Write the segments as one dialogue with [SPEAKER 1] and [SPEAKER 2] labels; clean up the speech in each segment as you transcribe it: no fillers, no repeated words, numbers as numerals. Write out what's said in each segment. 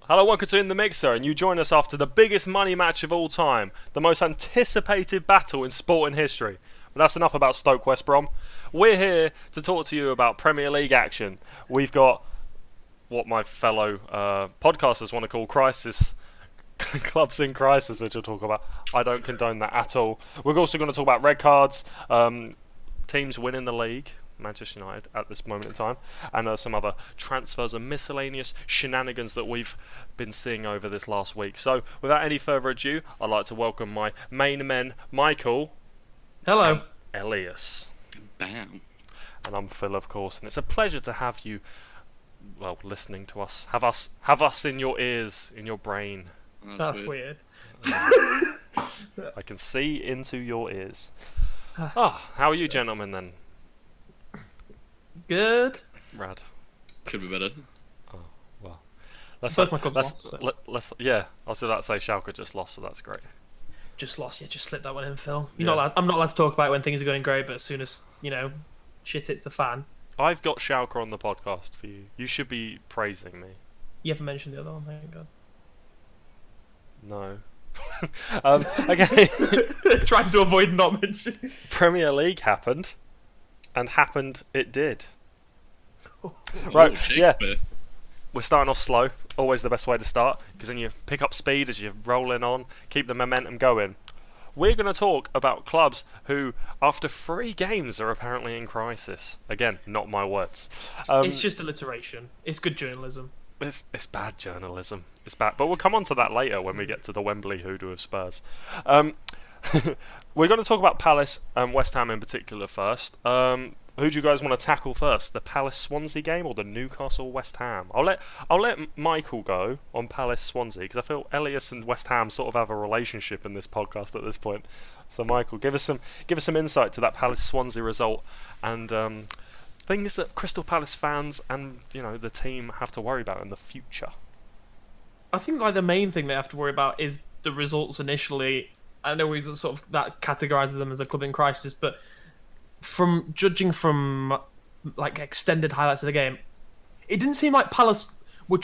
[SPEAKER 1] Hello, welcome to In the Mixer, and you join us after the biggest money match of all time, the most anticipated battle in sporting history. But that's enough about Stoke West Brom. We're here to talk to you about Premier League action. We've got what my fellow podcasters want to call crisis clubs in crisis, which we'll talk about. I don't condone that at all. We're also going to talk about red cards, teams winning the league, Manchester United at this moment in time, and some other transfers and miscellaneous shenanigans that we've been seeing over this last week. So, without any further ado, I'd like to welcome my main men, Michael.
[SPEAKER 2] Hello.
[SPEAKER 1] And Elias.
[SPEAKER 3] Bam.
[SPEAKER 1] And I'm Phil, of course, and it's a pleasure to have you, well, listening to us. Have us in your ears, in your brain.
[SPEAKER 2] That's weird.
[SPEAKER 1] I can see into your ears. How are you, gentlemen, then?
[SPEAKER 2] Good.
[SPEAKER 1] Rad.
[SPEAKER 3] Could be better.
[SPEAKER 1] Oh, well. Let's
[SPEAKER 2] Both my clubs lost, so.
[SPEAKER 1] Yeah, I was about to say Schalke just lost, so that's great.
[SPEAKER 2] Just lost. Yeah, just slip that one in, Phil. I'm not allowed to talk about it when things are going great, but as soon as shit hits the fan.
[SPEAKER 1] I've got Schalke on the podcast for you. You should be praising me.
[SPEAKER 2] You haven't mentioned the other one. Thank God.
[SPEAKER 1] No. Okay.
[SPEAKER 2] Trying to avoid not mentioning.
[SPEAKER 1] Premier League happened, and happened it did.
[SPEAKER 3] Right,
[SPEAKER 1] yeah. We're starting off slow. Always the best way to start, because then you pick up speed as you're rolling on, keep the momentum going. We're going to talk about clubs who, after 3 games, are apparently in crisis. Again, not my words.
[SPEAKER 2] It's just alliteration. It's good journalism.
[SPEAKER 1] It's bad journalism. It's bad, but we'll come on to that later when we get to the Wembley hoodoo of Spurs. We're going to talk about Palace and West Ham in particular first. Who do you guys want to tackle first? The Palace Swansea game or the Newcastle West Ham? I'll let Michael go on Palace Swansea because I feel Elias and West Ham sort of have a relationship in this podcast at this point. So Michael, give us some insight to that Palace Swansea result and things that Crystal Palace fans and the team have to worry about in the future.
[SPEAKER 2] I think the main thing they have to worry about is the results initially. I know we sort of that categorises them as a club in crisis, but from judging from extended highlights of the game, it didn't seem like Palace were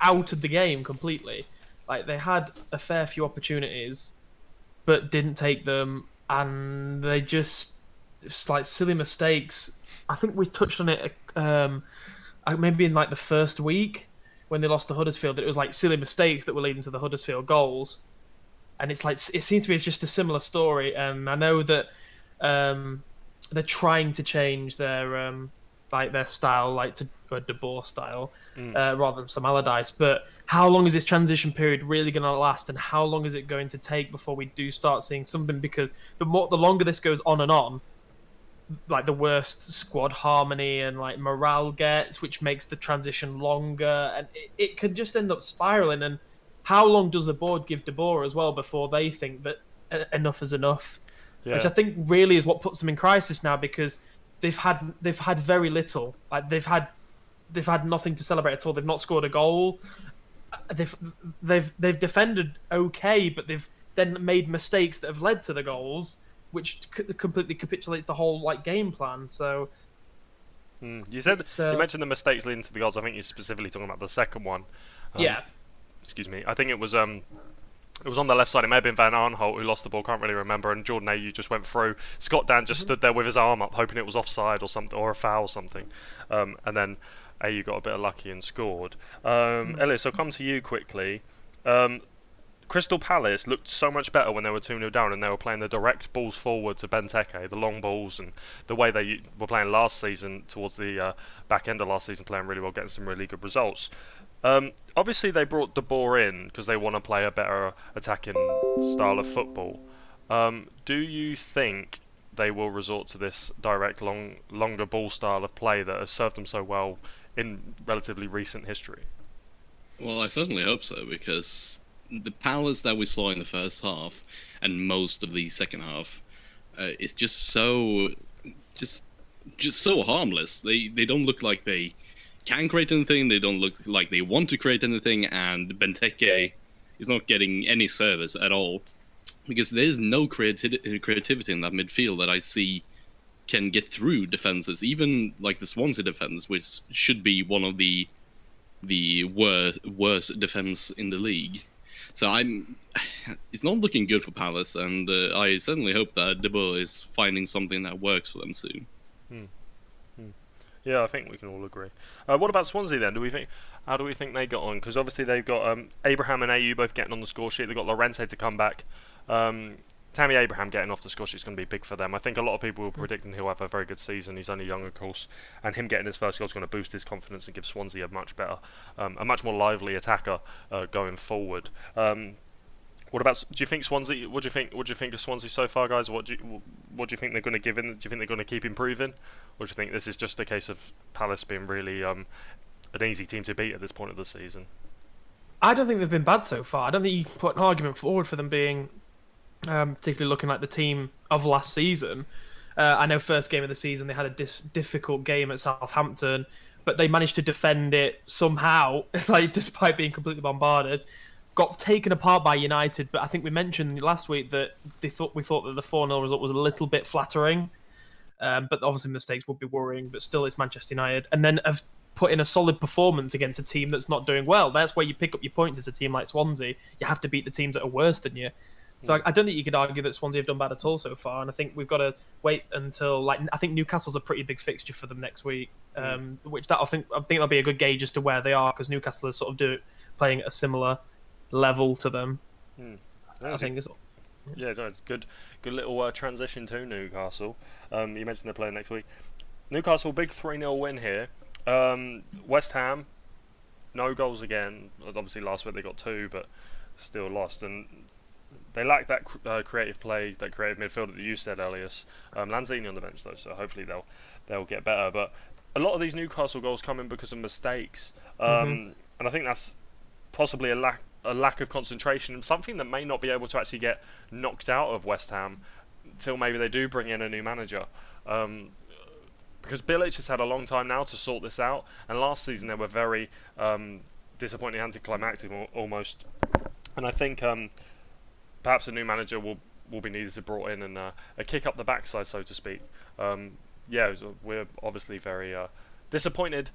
[SPEAKER 2] out of the game completely. Like they had a fair few opportunities, but didn't take them, and they just silly mistakes. I think we touched on it maybe in the first week when they lost to Huddersfield. That it was silly mistakes that were leading to the Huddersfield goals, and it seems to be just a similar story. And I know that they're trying to change their their style, to a De Boer style, rather than some Allardyce. But how long is this transition period really going to last, and how long is it going to take before we do start seeing something? Because the longer this goes on and on, the worst squad harmony and morale gets, which makes the transition longer, and it could just end up spiraling. And how long does the board give De Boer as well before they think that enough is enough? Yeah. Which I think really is what puts them in crisis now, because they've had very little. They've had nothing to celebrate at all. They've not scored a goal. They've defended okay, but they've then made mistakes that have led to the goals, which completely capitulates the whole game plan. So
[SPEAKER 1] you said you mentioned the mistakes leading to the goals. I think you're specifically talking about the second one.
[SPEAKER 2] Yeah.
[SPEAKER 1] Excuse me. I think it was on the left side. It may have been Van Arnholt who lost the ball. Can't really remember. And Jordan Ayew just went through. Scott Dan just stood there with his arm up, hoping it was offside or something, or a foul or something. And then Ayew got a bit of lucky and scored. Ellis, I'll come to you quickly. Crystal Palace looked so much better when they were 2-0 down and they were playing the direct balls forward to Benteke, the long balls, and the way they were playing last season, towards the back end of last season, playing really well, getting some really good results. Obviously, they brought De Boer in because they want to play a better attacking style of football. Do you think they will resort to this direct, longer ball style of play that has served them so well in relatively recent history?
[SPEAKER 3] Well, I certainly hope so, because the Palace that we saw in the first half and most of the second half is just so harmless. They don't look like they can create anything. They don't look like they want to create anything, and Benteke is not getting any service at all, because there's no creativity in that midfield that I see can get through defenses, even the Swansea defense, which should be one of the the worst defense in the league. So it's not looking good for Palace, and I certainly hope that De Boer is finding something that works for them soon.
[SPEAKER 1] Yeah, I think we can all agree. What about Swansea then? How do we think they got on? Because obviously they've got Abraham and AU both getting on the score sheet. They've got Llorente to come back. Tammy Abraham getting off the score sheet is going to be big for them. I think a lot of people were predicting he'll have a very good season. He's only young, of course, and him getting his first goal is going to boost his confidence and give Swansea a much more lively attacker going forward. What about? Do you think Swansea? What do you think of Swansea so far, guys? What do you think they're going to give in? Do you think they're going to keep improving, or do you think this is just a case of Palace being really an easy team to beat at this point of the season?
[SPEAKER 2] I don't think they've been bad so far. I don't think you can put an argument forward for them being particularly looking like the team of last season. I know first game of the season they had a difficult game at Southampton, but they managed to defend it somehow, like despite being completely bombarded. Got taken apart by United, but I think we mentioned last week that we thought that the 4-0 result was a little bit flattering. But obviously mistakes would be worrying, but still it's Manchester United. And then have put in a solid performance against a team that's not doing well. That's where you pick up your points as a team like Swansea. You have to beat the teams that are worse than you. So I don't think you could argue that Swansea have done bad at all so far. And I think we've got to wait until I think Newcastle's a pretty big fixture for them next week, which I think that'll be a good gauge as to where they are, because Newcastle is sort of playing at a similar level to them. I think it's
[SPEAKER 1] good little transition to Newcastle. You mentioned they're playing next week. Newcastle big 3-0 win here. West Ham, no goals again. Obviously last week they got 2, but still lost, and they lack that creative play, that creative midfield that you said, Elias. Lanzini on the bench though, so hopefully they'll get better. But a lot of these Newcastle goals come in because of mistakes, and I think that's possibly a lack of concentration, and something that may not be able to actually get knocked out of West Ham until maybe they do bring in a new manager. Because Bilic has had a long time now to sort this out, and last season they were very disappointing, anticlimactic almost. And I think perhaps a new manager will be needed to brought in and a kick up the backside, so to speak. We're obviously very disappointed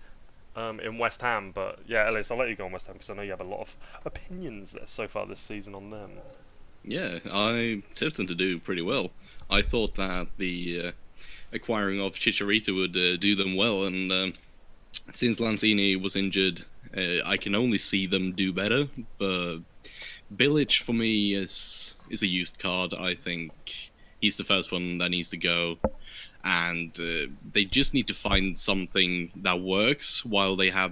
[SPEAKER 1] in West Ham, but yeah, Ellis, I'll let you go on West Ham because I know you have a lot of opinions there so far this season on them.
[SPEAKER 3] Yeah, I tipped them to do pretty well. I thought that the acquiring of Chicharito would do them well, and since Lanzini was injured, I can only see them do better. But Bilic for me is a used card. I think he's the first one that needs to go. And they just need to find something that works while they have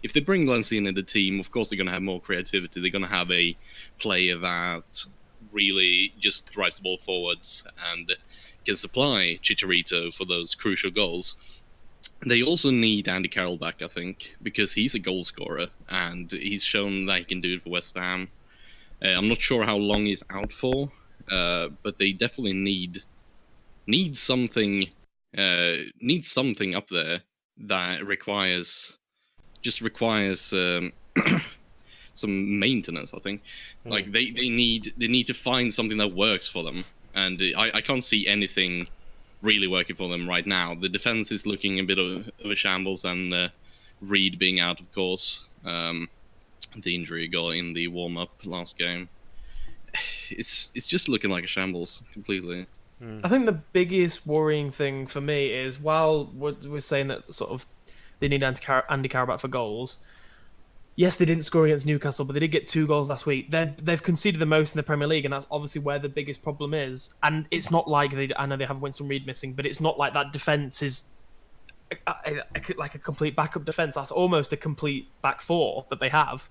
[SPEAKER 3] if they bring Lanzini in the team, of course they're going to have more creativity. They're going to have a player that really just drives the ball forwards and can supply Chicharito for those crucial goals. They also need Andy Carroll back, I think, because he's a goal scorer and he's shown that he can do it for West Ham. I'm not sure how long he's out for, but they definitely need something up there that requires some maintenance. I think like they need to find something that works for them, and I can't see anything really working for them right now. The defense is looking a bit of a shambles, and Reed being out, of course, the injury got in the warm up last game. It's just looking like a shambles completely.
[SPEAKER 2] I think the biggest worrying thing for me is, while we're saying that sort of they need Andy Carroll back for goals, yes, they didn't score against Newcastle, but they did get 2 goals last week. They've conceded the most in the Premier League, and that's obviously where the biggest problem is. And it's not like I know they have Winston Reid missing, but it's not like that defence is like a complete backup defence. That's almost a complete back 4 that they have.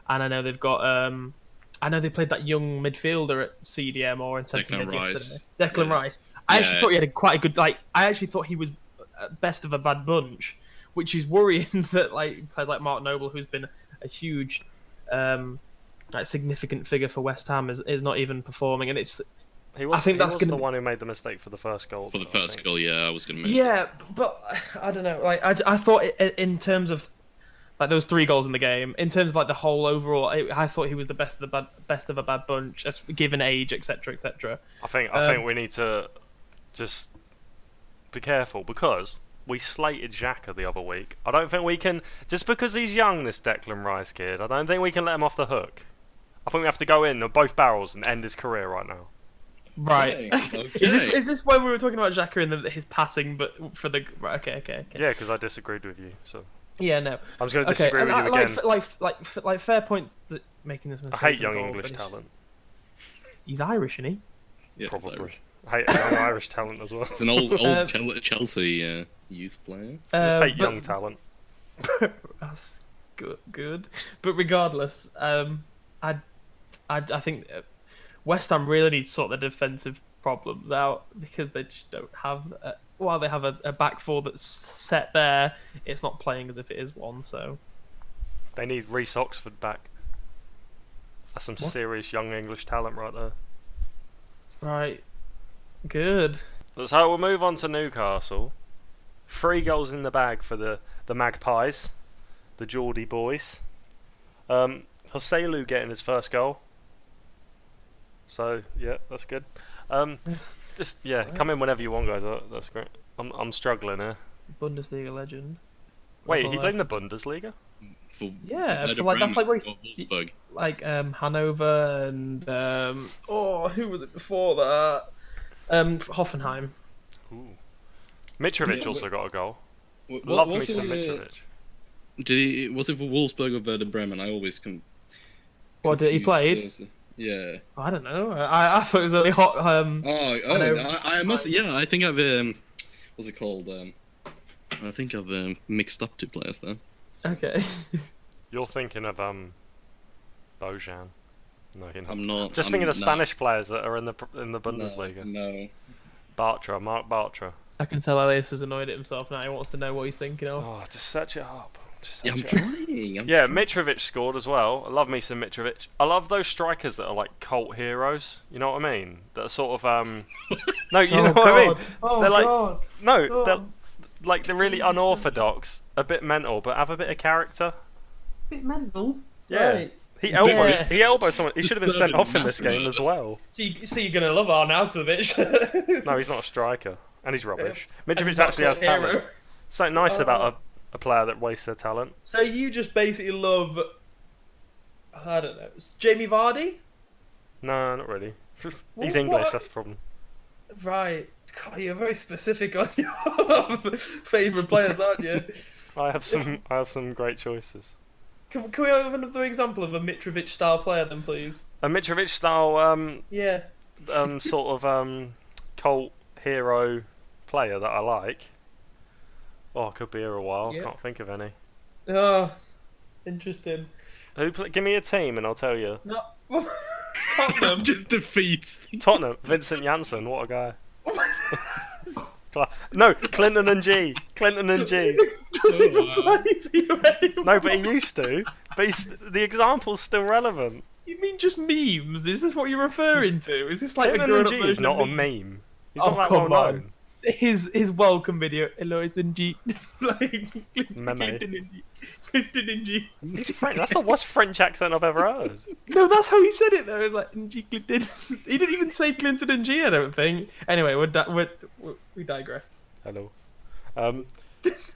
[SPEAKER 2] And I know they've got I know they played that young midfielder at CDM or in Centre yesterday. Declan Rice. I actually thought he had quite a good. I actually thought he was best of a bad bunch, which is worrying that players like Mark Noble, who's been a huge, significant figure for West Ham, is not even performing, and it's.
[SPEAKER 1] He was the one who made the mistake for the first goal.
[SPEAKER 3] For the first goal, yeah, I was going to make.
[SPEAKER 2] Yeah, but I don't know. I thought in terms of. There was 3 goals in the game. In terms of the whole overall, I thought he was the best of a bad bunch, given age, etc., etc.
[SPEAKER 1] I think we need to just be careful, because we slated Xhaka the other week. I don't think we can, just because he's young, this Declan Rice kid, I don't think we can let him off the hook. I think we have to go in on both barrels and end his career right now.
[SPEAKER 2] Right.
[SPEAKER 3] Okay.
[SPEAKER 2] Is this when we were talking about Xhaka and his passing, but for the right? Okay.
[SPEAKER 1] Yeah, because I disagreed with you, so
[SPEAKER 2] Yeah, no.
[SPEAKER 1] I'm just going to disagree with you again.
[SPEAKER 2] Like fair point that making this
[SPEAKER 1] I
[SPEAKER 2] mistake.
[SPEAKER 1] hate young
[SPEAKER 2] goal,
[SPEAKER 1] English
[SPEAKER 2] but
[SPEAKER 1] talent.
[SPEAKER 2] He's Irish, isn't he?
[SPEAKER 3] Yeah, it's
[SPEAKER 1] Probably.
[SPEAKER 3] Irish.
[SPEAKER 1] I hate young Irish talent as well.
[SPEAKER 3] It's an old Chelsea youth player.
[SPEAKER 1] I just hate
[SPEAKER 2] But-
[SPEAKER 1] young talent.
[SPEAKER 2] That's good. But regardless, I think West Ham really need to sort their defensive problems out because they just don't have. While they have a back four that's set there, it's not playing as if it is one. So
[SPEAKER 1] They need Reece Oxford back. That's some serious young English talent right there.
[SPEAKER 2] right, good.
[SPEAKER 1] So we'll move on to Newcastle. 3 goals in the bag for the Magpies, the Geordie boys. Joselu getting his first goal. So yeah, that's good. Just come in whenever you want, guys. That's great. I'm struggling here.
[SPEAKER 2] Bundesliga legend.
[SPEAKER 1] Wait,
[SPEAKER 2] That's
[SPEAKER 1] he
[SPEAKER 2] all
[SPEAKER 1] played in the Bundesliga?
[SPEAKER 3] For
[SPEAKER 2] Yeah,
[SPEAKER 3] Werder
[SPEAKER 2] for like that's like where
[SPEAKER 3] Bremen
[SPEAKER 2] he's,
[SPEAKER 3] or Wolfsburg.
[SPEAKER 2] like Hanover and who was it before that? Hoffenheim.
[SPEAKER 1] Ooh. Mitrovic
[SPEAKER 3] Yeah,
[SPEAKER 1] also got a goal.
[SPEAKER 3] What
[SPEAKER 1] Love me
[SPEAKER 3] was
[SPEAKER 1] some
[SPEAKER 3] it,
[SPEAKER 1] Mitrovic.
[SPEAKER 3] was it for Wolfsburg or Werder Bremen? I always
[SPEAKER 2] What did he
[SPEAKER 3] confuse
[SPEAKER 2] played?
[SPEAKER 3] those. Yeah.
[SPEAKER 2] I don't know. I thought it was only hot.
[SPEAKER 3] I must. Yeah, I think I've what's it called? I think I've mixed up 2 players there.
[SPEAKER 2] Okay.
[SPEAKER 1] You're thinking of Bojan. No, you're not.
[SPEAKER 3] I'm not.
[SPEAKER 1] Just
[SPEAKER 3] I'm
[SPEAKER 1] thinking of
[SPEAKER 3] not-
[SPEAKER 1] Spanish players that are in the
[SPEAKER 3] no,
[SPEAKER 1] Bundesliga.
[SPEAKER 3] No.
[SPEAKER 1] Bartra, Mark Bartra.
[SPEAKER 2] I can tell Elias is annoyed at himself now. He wants to know what he's thinking of.
[SPEAKER 1] Oh, just search it up. Just
[SPEAKER 3] Yeah, I'm
[SPEAKER 1] search it up.
[SPEAKER 3] trying.
[SPEAKER 1] Yeah, Mitrovic scored as well. I love me some Mitrovic. I love those strikers that are like cult heroes. You know what I mean? That are sort of No, you know what I mean?
[SPEAKER 2] Oh,
[SPEAKER 1] They're like
[SPEAKER 2] God.
[SPEAKER 1] no,
[SPEAKER 2] God.
[SPEAKER 1] they're like they're really unorthodox, a bit mental, but have a bit of character.
[SPEAKER 2] Bit mental.
[SPEAKER 1] Yeah.
[SPEAKER 2] Right.
[SPEAKER 1] He elbowed.
[SPEAKER 2] Yeah.
[SPEAKER 1] He elbowed someone. He should have been sent
[SPEAKER 3] Disturbing
[SPEAKER 1] off in this game as well.
[SPEAKER 2] So you're gonna love Arnautovic.
[SPEAKER 1] No, he's not a striker, and he's rubbish.
[SPEAKER 2] And
[SPEAKER 1] Mitrovic
[SPEAKER 2] he's not
[SPEAKER 1] actually has
[SPEAKER 2] a hero.
[SPEAKER 1] talent. Something nice
[SPEAKER 2] Oh.
[SPEAKER 1] about a player that wastes their talent.
[SPEAKER 2] So you just basically love, I don't know, Jamie Vardy?
[SPEAKER 1] No, not really. He's
[SPEAKER 2] What?
[SPEAKER 1] English. That's the problem.
[SPEAKER 2] Right. God, you're very specific on your favourite players, aren't you?
[SPEAKER 1] I have some great choices.
[SPEAKER 2] Can we have another example of a Mitrovic style player then, please?
[SPEAKER 1] A Mitrovic style
[SPEAKER 2] Yeah.
[SPEAKER 1] sort of cult hero player that I like. Oh, could be here a while.
[SPEAKER 2] Yeah.
[SPEAKER 1] Can't think of any.
[SPEAKER 2] Oh, interesting.
[SPEAKER 1] Give me a team and I'll tell you.
[SPEAKER 2] No. Tottenham.
[SPEAKER 3] Just defeats.
[SPEAKER 1] Tottenham, Vincent Janssen. What a guy. No, Clinton and G. Clinton and G.
[SPEAKER 2] Doesn't even play for you anymore.
[SPEAKER 1] No, but he used to. But the example's still relevant.
[SPEAKER 2] You mean just memes? Is this what you're referring to? Is this like
[SPEAKER 1] Clinton
[SPEAKER 2] a
[SPEAKER 1] and
[SPEAKER 2] grown-up
[SPEAKER 1] G is
[SPEAKER 2] version
[SPEAKER 1] not
[SPEAKER 2] of
[SPEAKER 1] a meme. He's
[SPEAKER 2] Oh,
[SPEAKER 1] not that
[SPEAKER 2] come
[SPEAKER 1] well
[SPEAKER 2] on.
[SPEAKER 1] known.
[SPEAKER 2] His welcome video, Eloise and G, like
[SPEAKER 1] Meme.
[SPEAKER 2] Clinton and G.
[SPEAKER 1] He's French. That's the worst French accent I've ever heard.
[SPEAKER 2] No, that's how he said it though. It was like G Clinton. He didn't even say Clinton and G. I don't think. Anyway, we digress.
[SPEAKER 1] Hello.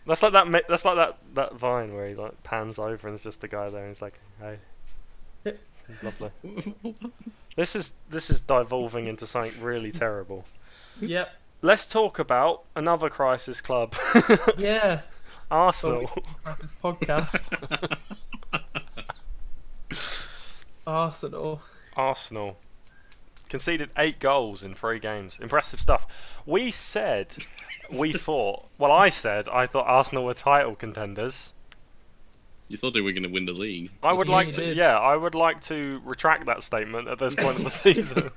[SPEAKER 1] That's like that. That's like that Vine where he like pans over and there's just the guy there and he's like, "Hey, lovely." This is devolving into something really terrible.
[SPEAKER 2] Yep.
[SPEAKER 1] Let's talk about another crisis club,
[SPEAKER 2] Yeah.
[SPEAKER 1] Arsenal.
[SPEAKER 2] That's his podcast. Arsenal.
[SPEAKER 1] Conceded 8 goals in 3 games. Impressive stuff. We said, I thought Arsenal were title contenders.
[SPEAKER 3] You thought they were going to win the league.
[SPEAKER 1] I would
[SPEAKER 2] Yeah,
[SPEAKER 1] like
[SPEAKER 2] you
[SPEAKER 1] to,
[SPEAKER 2] did.
[SPEAKER 1] I would like to retract that statement at this point of the season.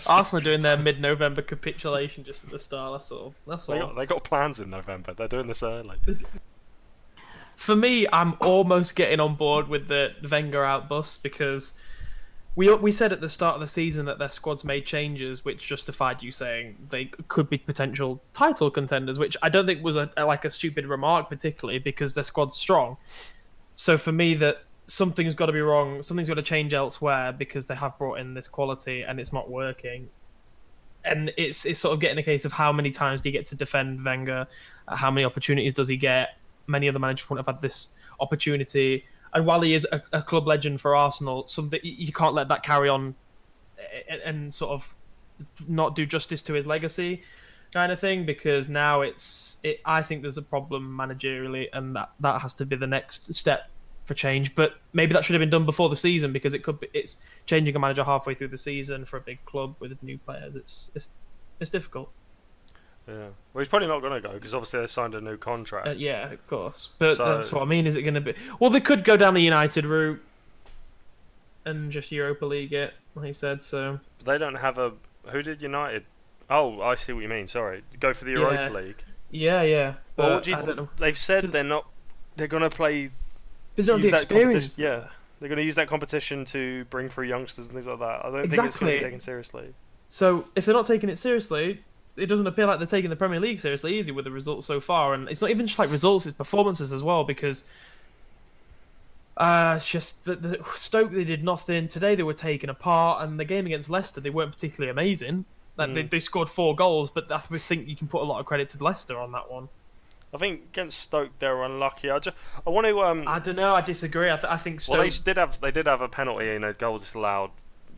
[SPEAKER 2] Arsenal doing their mid-November capitulation just at the start. That's all. That's all.
[SPEAKER 1] They got plans in November. They're doing this early.
[SPEAKER 2] For me, I'm almost getting on board with the Wenger out bus because we said at the start of the season that their squad's made changes, which justified you saying they could be potential title contenders, which I don't think was a stupid remark particularly because their squad's strong. So for me, that something's got to be wrong, something's got to change elsewhere because they have brought in this quality and it's not working. and it's sort of getting a case of how many times do you get to defend Wenger, how many opportunities does he get? Many other managers wouldn't have had this opportunity, and while he is a club legend for Arsenal, something you can't let that carry on and sort of not do justice to his legacy, kind of thing. Because now I think there's a problem managerially, and that has to be the next step for change. But maybe that should have been done before the season, because it's changing a manager halfway through the season for a big club with new players. It's difficult.
[SPEAKER 1] Yeah. Well, he's probably not going to go because obviously they signed a new contract.
[SPEAKER 2] Yeah, of course. But
[SPEAKER 1] So-
[SPEAKER 2] that's what I mean. Is it going to be? Well, they could go down the United route and just Europa League it, like he said. So
[SPEAKER 1] They don't have a. Who did United? Oh, I see what you mean. Sorry, go for the Europa League.
[SPEAKER 2] yeah.
[SPEAKER 1] Well,
[SPEAKER 2] But
[SPEAKER 1] what do you
[SPEAKER 2] I don't know.
[SPEAKER 1] They've said they're not. They're going to play.
[SPEAKER 2] They don't have
[SPEAKER 1] use
[SPEAKER 2] the
[SPEAKER 1] that
[SPEAKER 2] experience.
[SPEAKER 1] competition- Yeah, they're going to use that competition to bring through youngsters and things like that. I don't think it's going to
[SPEAKER 2] Exactly.
[SPEAKER 1] be taken seriously.
[SPEAKER 2] So if they're not taking it seriously, it doesn't appear like they're taking the Premier League seriously either with the results so far. And it's not even just like results; it's performances as well. Because it's just the Stoke, they did nothing today. They were taken apart, and the game against Leicester, they weren't particularly amazing. Like they scored 4 goals, but I think you can put a lot of credit to Leicester on that one.
[SPEAKER 1] I think against Stoke they were unlucky. I want to.
[SPEAKER 2] I don't know. I disagree. I think Stoke.
[SPEAKER 1] Well, they did have a penalty and a goal disallowed,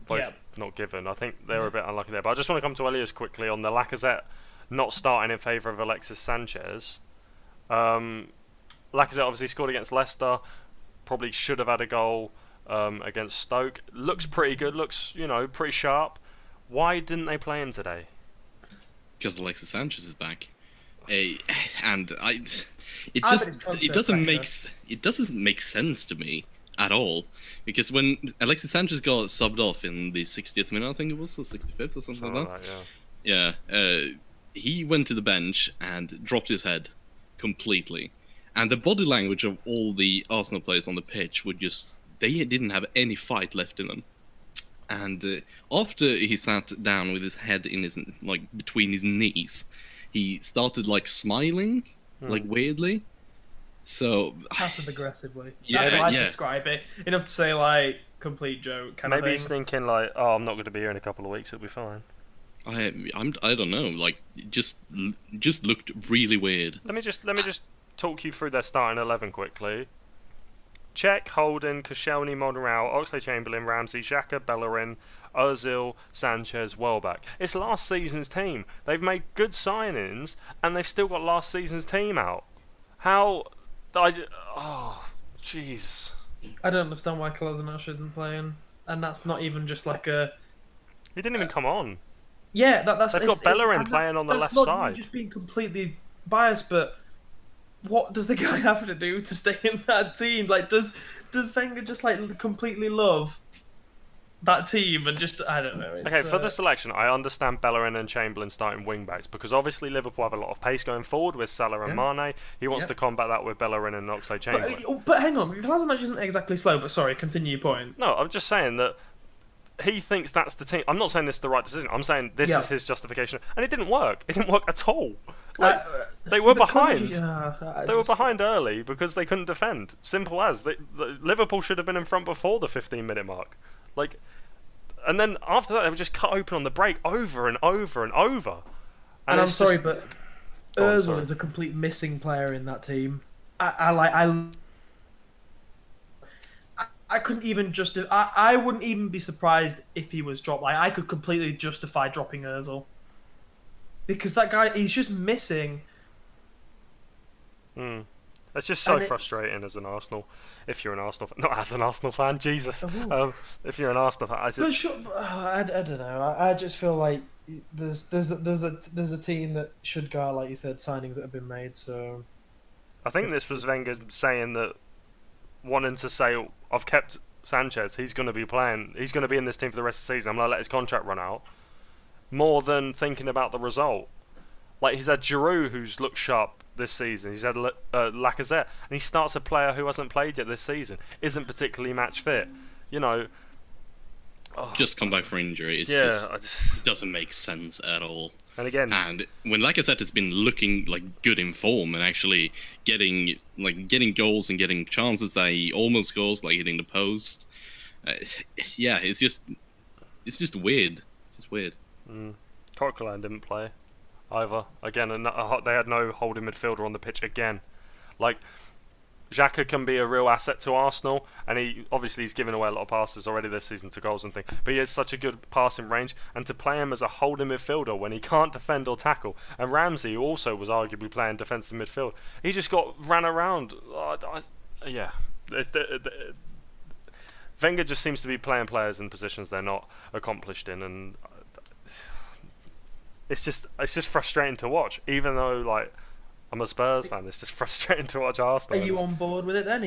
[SPEAKER 1] both
[SPEAKER 2] Yeah.
[SPEAKER 1] not given. I think they were a bit unlucky there. But I just want to come to Elias quickly on the Lacazette not starting in favour of Alexis Sanchez. Lacazette obviously scored against Leicester. Probably should have had a goal against Stoke. Looks pretty good. Looks pretty sharp. Why didn't they play him today?
[SPEAKER 3] Because Alexis Sanchez is back. And it
[SPEAKER 2] I
[SPEAKER 3] just
[SPEAKER 2] think it's transfer
[SPEAKER 3] it doesn't
[SPEAKER 2] pressure.
[SPEAKER 3] make sense to me at all, because when Alexis Sanchez got subbed off in the 60th minute, I think it was, or 65th or something like that. Yeah, he went to the bench and dropped his head completely, and the body language of all the Arsenal players on the pitch would they didn't have any fight left in them. And after he sat down with his head in his between his knees, he started smiling, weirdly. So
[SPEAKER 2] passive aggressively.
[SPEAKER 3] Yeah,
[SPEAKER 2] That's how I
[SPEAKER 3] yeah.
[SPEAKER 2] describe it. Enough to say complete joke. Kind
[SPEAKER 1] Maybe
[SPEAKER 2] of
[SPEAKER 1] he's
[SPEAKER 2] thing.
[SPEAKER 1] thinking oh, I'm not going to be here in a couple of weeks. It'll be fine.
[SPEAKER 3] I don't know. It just looked really weird.
[SPEAKER 1] Let me just talk you through their starting 11 quickly. Cech, Holden, Koscielny, Monreal, Oxlade-Chamberlain, Ramsey, Xhaka, Bellerin, Ozil, Sanchez, Welbeck. It's last season's team. They've made good signings, and they've still got last season's team out. How? Oh, jeez.
[SPEAKER 2] I don't understand why Kolasinac isn't playing, and that's not even just like a.
[SPEAKER 1] He didn't even come on.
[SPEAKER 2] Yeah, that's.
[SPEAKER 1] They've got Bellerin playing on the
[SPEAKER 2] that's
[SPEAKER 1] left
[SPEAKER 2] not
[SPEAKER 1] side.
[SPEAKER 2] Just being completely biased, but what does the guy have to do to stay in that team? Does Wenger just completely love that team and just I don't know.
[SPEAKER 1] Okay, for the selection, I understand Bellerin and Chamberlain starting wing backs because obviously Liverpool have a lot of pace going forward with Salah and Mane. He wants to combat that with Bellerin and Oxlade-Chamberlain.
[SPEAKER 2] But hang on, Kolasinac isn't exactly slow. But sorry, continue your point.
[SPEAKER 1] No, I'm just saying that he thinks that's the team. I'm not saying this is the right decision. I'm saying this is his justification, and it didn't work. It didn't work at all. They were behind. They were behind early because they couldn't defend. Simple as. Liverpool should have been in front before the 15-minute mark. And then after that, they were just cut open on the break over and over and over.
[SPEAKER 2] And I'm sorry,
[SPEAKER 1] just...
[SPEAKER 2] but
[SPEAKER 1] Go on,
[SPEAKER 2] Ozil
[SPEAKER 1] sorry.
[SPEAKER 2] is a complete missing player in that team. I couldn't even I wouldn't even be surprised if he was dropped. I could completely justify dropping Ozil because that guy, he's just missing.
[SPEAKER 1] It's just so
[SPEAKER 2] And it's-
[SPEAKER 1] frustrating as an Arsenal. If you're an Arsenal fan, not as an Arsenal fan, Jesus.
[SPEAKER 2] Ooh.
[SPEAKER 1] If you're an Arsenal fan, I
[SPEAKER 2] But
[SPEAKER 1] just
[SPEAKER 2] sure, I don't know. I just feel like there's a team that should go out, like you said, signings that have been made. So
[SPEAKER 1] I think this was Wenger saying that, wanting to say, I've kept Sanchez. He's going to be playing. He's going to be in this team for the rest of the season. I'm going to let his contract run out. More than thinking about the result. He's had Giroud, who's looked sharp this season. He's had Lacazette, and he starts a player who hasn't played yet this season. Isn't particularly match fit.
[SPEAKER 3] Just come back for injury. It doesn't make sense at all.
[SPEAKER 1] And again,
[SPEAKER 3] And when Lacazette has been looking good in form and actually getting goals and getting chances that he almost scores, hitting the post, it's just weird. Just weird.
[SPEAKER 1] Coquelin didn't play either. Again, they had no holding midfielder on the pitch again. Like, Xhaka can be a real asset to Arsenal, and he's given away a lot of passes already this season to goals and things, but he has such a good passing range, and to play him as a holding midfielder when he can't defend or tackle, and Ramsey, who also was arguably playing defensive midfield, he just got ran around. Yeah. Wenger just seems to be playing players in positions they're not accomplished in, and it's just frustrating to watch, even though, like, I'm a Spurs fan. It's just frustrating to watch Arsenal.
[SPEAKER 2] Are you on board with it then?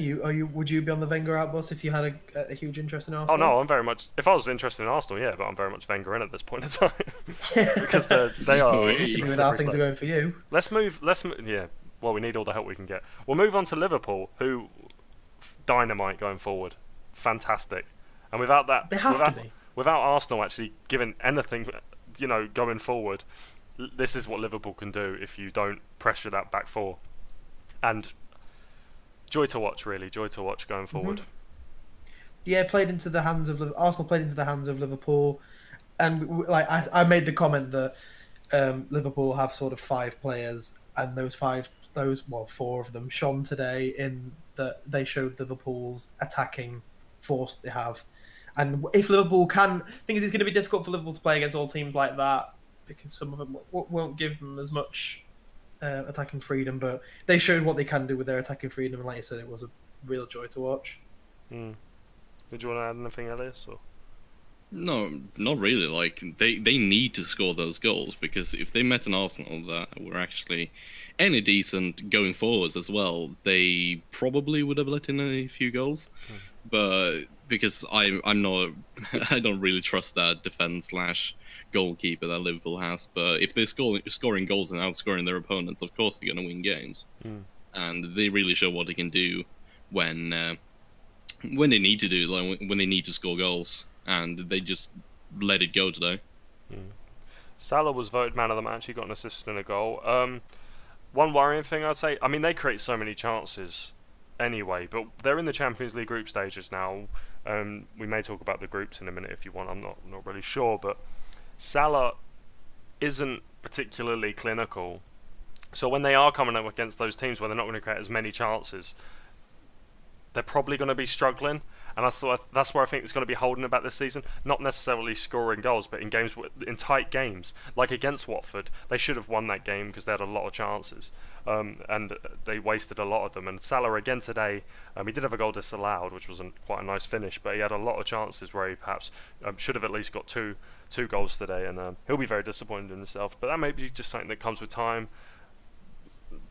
[SPEAKER 2] Would you be on the Wenger out bus if you had a huge interest in Arsenal?
[SPEAKER 1] Oh no, I'm very much. If I was interested in Arsenal, yeah, but I'm very much Wenger in at this point in time because they are.
[SPEAKER 2] With how things are going for you.
[SPEAKER 1] Let's move. Yeah. Well, we need all the help we can get. We'll move on to Liverpool, who dynamite going forward, fantastic, and without that,
[SPEAKER 2] they have to be.
[SPEAKER 1] Without Arsenal actually giving anything, going forward. This is what Liverpool can do if you don't pressure that back four, and joy to watch, really, joy to watch going forward.
[SPEAKER 2] Yeah, Arsenal played into the hands of Liverpool, and like I made the comment that Liverpool have sort of 5 players, and four of them shone today in that they showed Liverpool's attacking force they have, and if Liverpool can, thing is, it's going to be difficult for Liverpool to play against all teams like that, because some of them won't give them as much attacking freedom, but they showed what they can do with their attacking freedom, and like you said, it was a real joy to watch.
[SPEAKER 1] Did you want to add anything, Elias? Or?
[SPEAKER 3] No, not really. Like, they need to score those goals, because if they met an Arsenal that were actually any decent going forwards as well, they probably would have let in a few goals. But because I'm not, I don't really trust that defense / goalkeeper that Liverpool has. But if they're scoring goals and outscoring their opponents, of course they're going to win games. And they really show what they can do when they need to do, like when they need to score goals, and they just let it go today.
[SPEAKER 1] Salah was voted man of the match. He got an assist and a goal. One worrying thing I'd say, I mean, they create so many chances anyway, but they're in the Champions League group stages now. We may talk about the groups in a minute if you want. I'm not really sure, but Salah isn't particularly clinical. So when they are coming up against those teams where they're not going to create as many chances, they're probably going to be struggling. And that's where I think it's going to be holding about this season. Not necessarily scoring goals, but in tight games, like against Watford, they should have won that game because they had a lot of chances, and they wasted a lot of them. And Salah again today, he did have a goal disallowed, which was quite a nice finish, but he had a lot of chances where he perhaps should have at least got two goals today, and he'll be very disappointed in himself. But that may be just something that comes with time.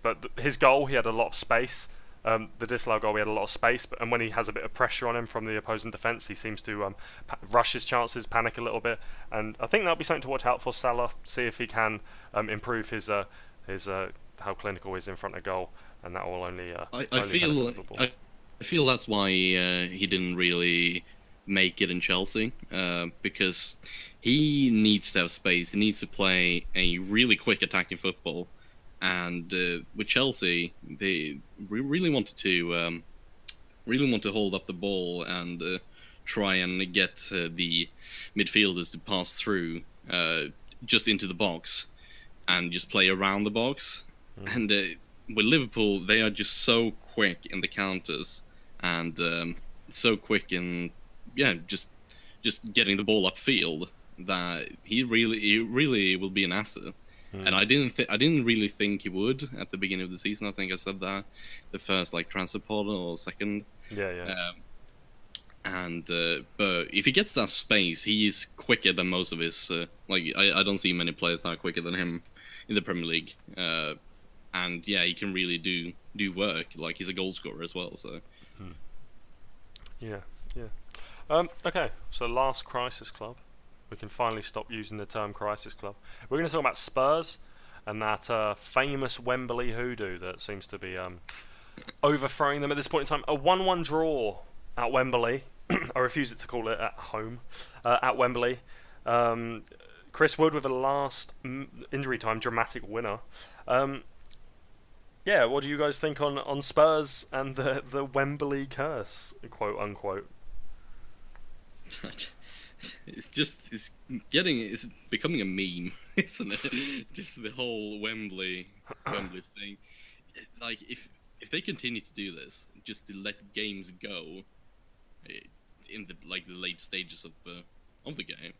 [SPEAKER 1] But his goal, he had a lot of space. The disallowed goal, he had a lot of space, and when he has a bit of pressure on him from the opposing defence, he seems to rush his chances, panic a little bit, and I think that'll be something to watch out for Salah. See if he can improve his how clinical he is in front of goal, and that will only.
[SPEAKER 3] I feel that's why he didn't really make it in Chelsea, because he needs to have space. He needs to play a really quick attacking football. And with Chelsea, they really wanted to hold up the ball and try and get the midfielders to pass through just into the box and just play around the box. And with Liverpool, they are just so quick in the counters and so quick in just getting the ball upfield that he really will be an asset. And I didn't really think he would at the beginning of the season. I think I said that the first transfer portal or second.
[SPEAKER 1] Yeah.
[SPEAKER 3] But if he gets that space, he is quicker than most of his. I don't see many players that are quicker than him in the Premier League. And yeah, he can really do work. Like, he's a goal scorer as well. So.
[SPEAKER 1] Yeah. Okay. So last crisis club. We can finally stop using the term crisis club. We're going to talk about Spurs and that famous Wembley hoodoo that seems to be overthrowing them at this point in time. A 1-1 draw at Wembley. I refuse to call it at home. At Wembley. Chris Wood with a last injury time dramatic winner. What do you guys think on Spurs and the Wembley curse, quote unquote?
[SPEAKER 3] it's becoming a meme, isn't it? Just the whole Wembley thing. Like if they continue to do this, just to let games go eh, in the late stages of the game,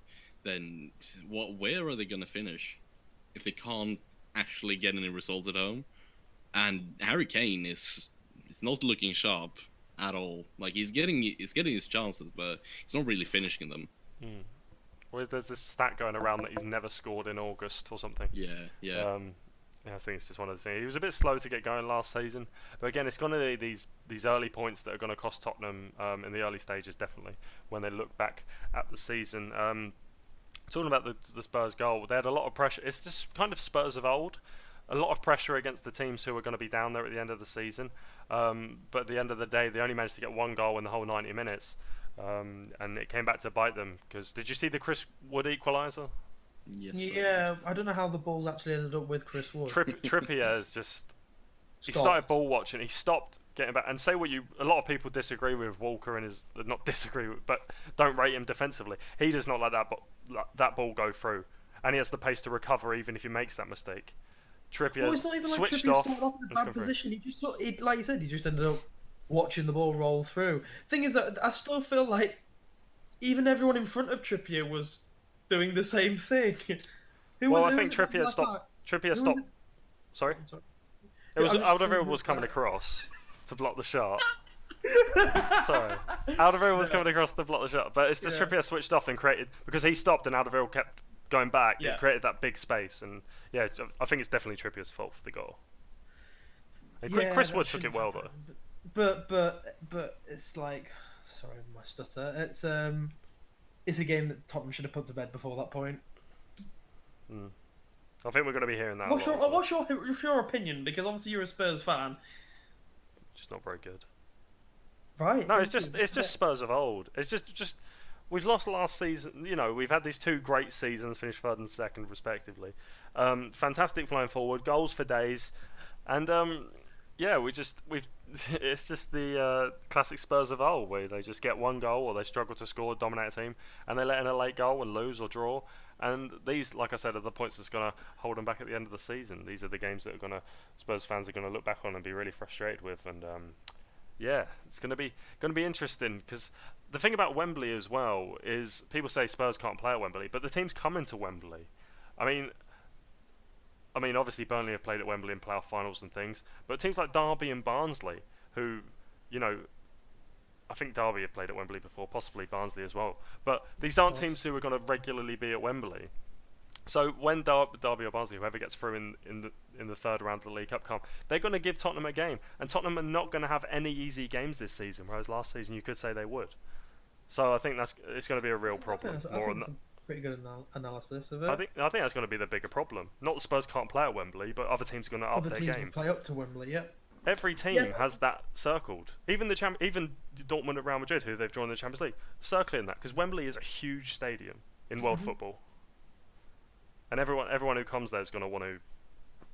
[SPEAKER 3] then where are they gonna finish if they can't actually get any results at home? And Harry Kane is not looking sharp at all. Like he's getting his chances, but he's not really finishing them.
[SPEAKER 1] Well, there's this stat going around that he's never scored in August or something.
[SPEAKER 3] Yeah.
[SPEAKER 1] Yeah, I think it's just one of the things. He was a bit slow to get going last season, but again, it's going to be these early points that are going to cost Tottenham in the early stages, definitely, when they look back at the season. Talking about the Spurs goal, they had a lot of pressure. It's just kind of Spurs of old. A lot of pressure against the teams who are going to be down there at the end of the season. But at the end of the day, they only managed to get one goal in the whole 90 minutes. And it came back to bite them. Because did you see the Chris Wood equaliser?
[SPEAKER 3] Yes.
[SPEAKER 4] Yeah, I don't know how the balls actually ended up with Chris Wood.
[SPEAKER 1] Trippier is just... He
[SPEAKER 4] Stopped.
[SPEAKER 1] started ball watching. He stopped getting back. And say what you... A lot of people disagree with Walker and his... Not disagree with, but don't rate him defensively. He does not let that ball go through. And he has the pace to recover even if he makes that mistake. Trippier
[SPEAKER 4] It's not even like
[SPEAKER 1] switched
[SPEAKER 4] Trippier
[SPEAKER 1] off.
[SPEAKER 4] started off in a
[SPEAKER 1] and
[SPEAKER 4] bad
[SPEAKER 1] come through.
[SPEAKER 4] position. He just like you said, he just ended up watching the ball roll through. Thing is that I still feel like even everyone in front of Trippier was doing the same thing.
[SPEAKER 1] Well, I think Trippier stopped. Trippier stopped. Sorry,
[SPEAKER 4] Sorry.
[SPEAKER 1] it was
[SPEAKER 4] I'm just
[SPEAKER 1] Alderweireld
[SPEAKER 4] saying
[SPEAKER 1] was
[SPEAKER 4] that-
[SPEAKER 1] coming across to block the shot. Sorry, Alderweireld was coming across to block the shot, but it's just
[SPEAKER 4] Yeah.
[SPEAKER 1] Trippier switched off and created because he stopped and Alderweireld kept going back.
[SPEAKER 2] Yeah.
[SPEAKER 1] It created that big space, and yeah, I think it's definitely Trippier's fault for the goal. And
[SPEAKER 4] Yeah,
[SPEAKER 1] Chris
[SPEAKER 4] that
[SPEAKER 1] Wood took it
[SPEAKER 4] shouldn't
[SPEAKER 1] well
[SPEAKER 4] happen.
[SPEAKER 1] though.
[SPEAKER 4] But it's like, sorry, my stutter. It's a game that Tottenham should have put to bed before that point.
[SPEAKER 1] I think we're going to be hearing that.
[SPEAKER 4] What's
[SPEAKER 1] a lot.
[SPEAKER 2] What's your opinion? Because obviously you're a Spurs fan.
[SPEAKER 1] Just not very good.
[SPEAKER 4] Right?
[SPEAKER 1] No, it's just Spurs of old. It's just we've lost last season. You know, we've had these two great seasons, finished third and second respectively. Fantastic flying forward, goals for days, and yeah, we've it's just the classic Spurs of old where they just get one goal or they struggle to score, dominate a team, and they let in a late goal and lose or draw. And these, like I said, are the points that's going to hold them back at the end of the season. These are the games that Spurs fans are going to look back on and be really frustrated with. And yeah, it's going to be interesting because the thing about Wembley as well is people say Spurs can't play at Wembley, but the teams come into Wembley. I mean, obviously Burnley have played at Wembley in playoff finals and things, but teams like Derby and Barnsley, who, you know, I think Derby have played at Wembley before, possibly Barnsley as well. But these aren't teams who are going to regularly be at Wembley. So when Derby or Barnsley, whoever gets through in the third round of the League Cup come, they're going to give Tottenham a game, and Tottenham are not going to have any easy games this season, whereas last season you could say they would. So I think it's going to be a real problem.
[SPEAKER 4] I think it's a pretty good analysis of it.
[SPEAKER 1] I think that's going to be the bigger problem. Not that Spurs can't play at Wembley, but other teams are going to up
[SPEAKER 4] Other
[SPEAKER 1] their
[SPEAKER 4] teams
[SPEAKER 1] game.
[SPEAKER 4] will play up to Wembley, yeah.
[SPEAKER 1] Every team
[SPEAKER 4] Yeah.
[SPEAKER 1] has that circled. Even even Dortmund and Real Madrid, who they've drawn in the Champions League, circling that because Wembley is a huge stadium in world football, and everyone who comes there is going to want to,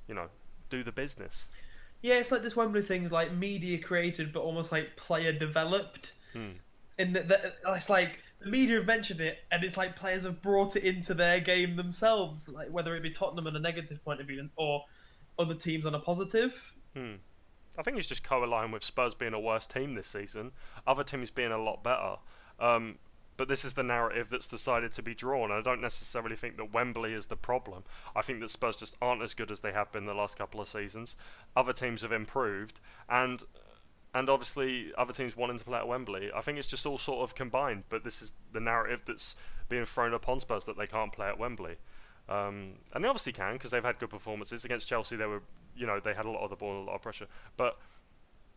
[SPEAKER 1] you know, do the business.
[SPEAKER 2] Yeah, it's like this Wembley thing is like media created, but almost like player developed. In that it's like the media have mentioned it, and it's like players have brought it into their game themselves, like whether it be Tottenham on a negative point of view or other teams on a positive.
[SPEAKER 1] I think it's just co-aligned with Spurs being a worse team this season, other teams being a lot better. But this is the narrative that's decided to be drawn. I don't necessarily think that Wembley is the problem. I think that Spurs just aren't as good as they have been the last couple of seasons. Other teams have improved, and obviously other teams wanting to play at Wembley. I think it's just all sort of combined, but this is the narrative that's being thrown upon Spurs that they can't play at Wembley. And they obviously can because they've had good performances against Chelsea. They were, you know, they had a lot of the ball and a lot of pressure, but